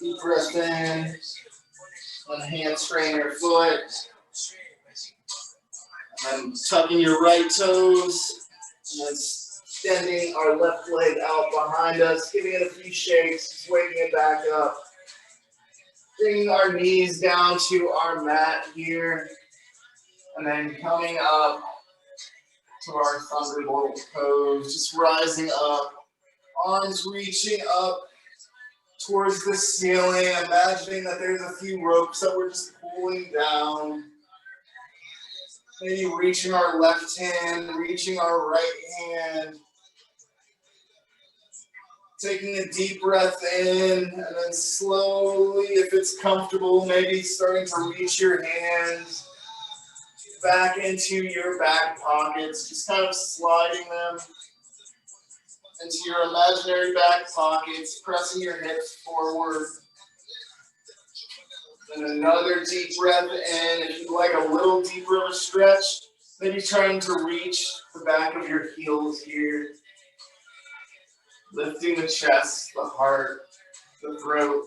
Deep breath in. Unhamstring your foot. And tucking your right toes. And then extending our left leg out behind us. Giving it a few shakes. Just waking it back up. Bringing our knees down to our mat here. And then coming up to our thunderbolt pose. Just rising up. Arms reaching up towards the ceiling, imagining that there's a few ropes that we're just pulling down. Maybe reaching our left hand, reaching our right hand. Taking a deep breath in, and then slowly, if it's comfortable, maybe starting to reach your hands back into your back pockets, just kind of sliding them into your imaginary back pockets, pressing your hips forward. And another deep breath in. If you'd like a little deeper of a stretch, maybe trying to reach the back of your heels here. Lifting the chest, the heart, the throat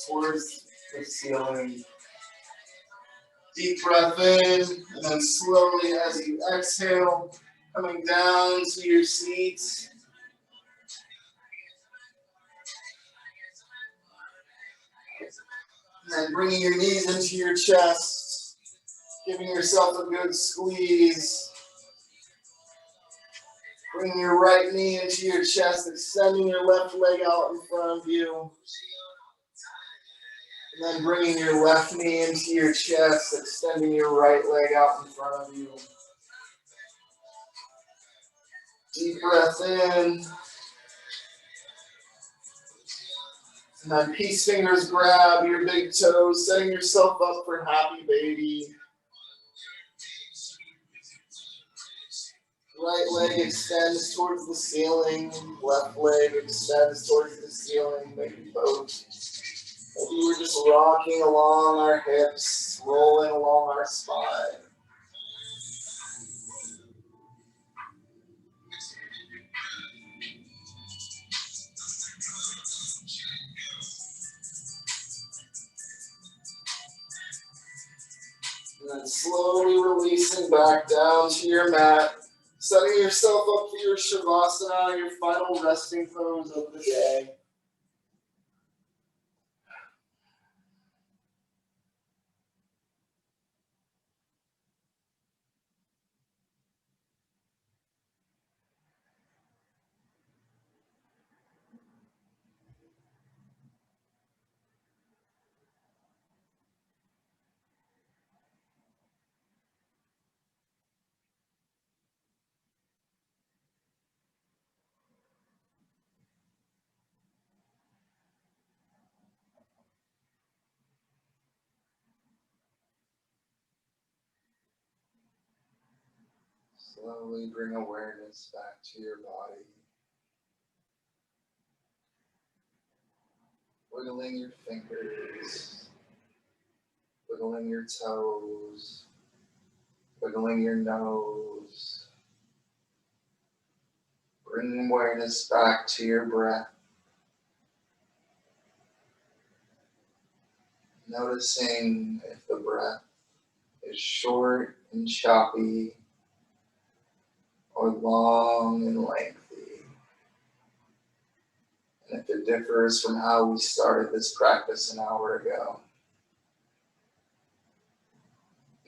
towards the ceiling. Deep breath in, and then slowly as you exhale, coming down to your seats. And then bringing your knees into your chest, giving yourself a good squeeze. Bringing your right knee into your chest, extending your left leg out in front of you. And then bringing your left knee into your chest, extending your right leg out in front of you. Deep breath in. And then peace fingers grab your big toes, setting yourself up for happy baby. Right leg extends towards the ceiling. Left leg extends towards the ceiling. Maybe both. Maybe we're just rocking along our hips, rolling along our spine. And then slowly releasing back down to your mat. Setting yourself up for your Shavasana, your final resting pose of the day. Slowly bring awareness back to your body. Wiggling your fingers, wiggling your toes, wiggling your nose. Bring awareness back to your breath. Noticing if the breath is short and choppy or long and lengthy. And if it differs from how we started this practice an hour ago.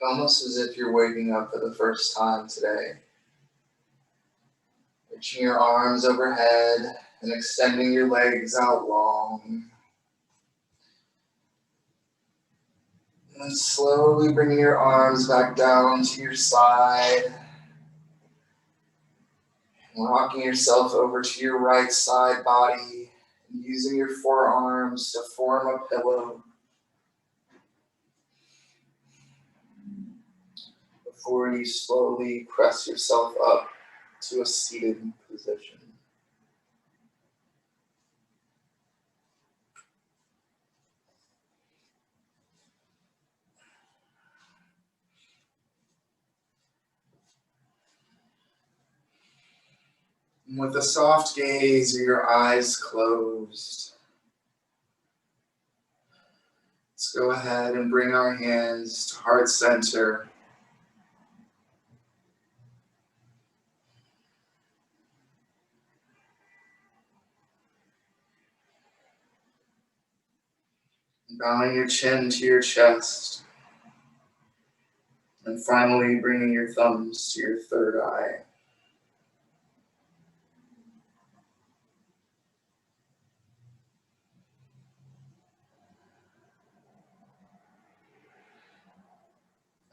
Almost as if you're waking up for the first time today. Reaching your arms overhead and extending your legs out long. And then slowly bringing your arms back down to your side. And rocking yourself over to your right side body. And using your forearms to form a pillow. Before you slowly press yourself up to a seated position. And with a soft gaze or your eyes closed, go ahead and bring our hands to heart center. Bowing your chin to your chest. And finally, bringing your thumbs to your third eye.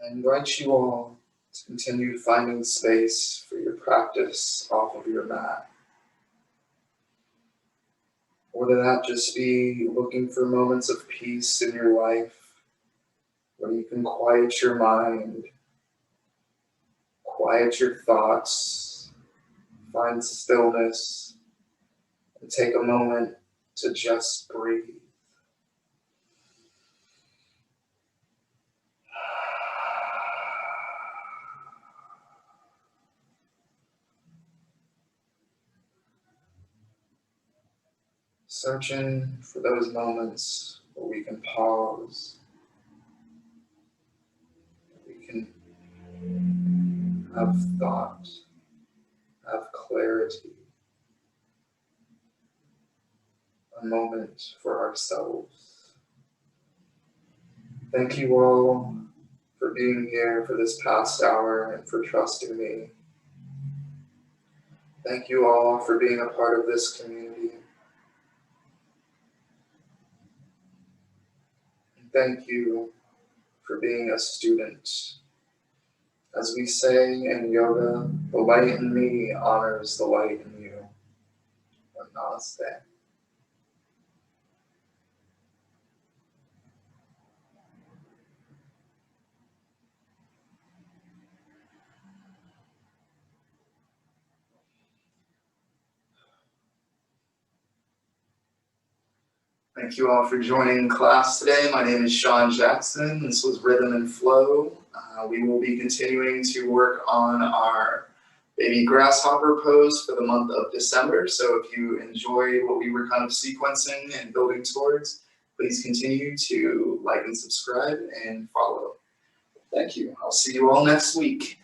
I invite you all to continue finding space for your practice off of your mat. Whether that just be looking for moments of peace in your life, where you can quiet your mind, quiet your thoughts, find stillness, and take a moment to just breathe. Searching for those moments where we can pause, we can have thought, have clarity, a moment for ourselves. Thank you all for being here for this past hour and for trusting me. Thank you all for being a part of this community. And thank you for being a student. As we say in yoga, the light in me honors the light in you. Namaste. Thank you all for joining class today. My name is Shawn Jackson. This was Rhythm and Flow. We will be continuing to work on our baby grasshopper pose for the month of December. So if you enjoyed what we were kind of sequencing and building towards, please continue to like and subscribe and follow. Thank you. I'll see you all next week.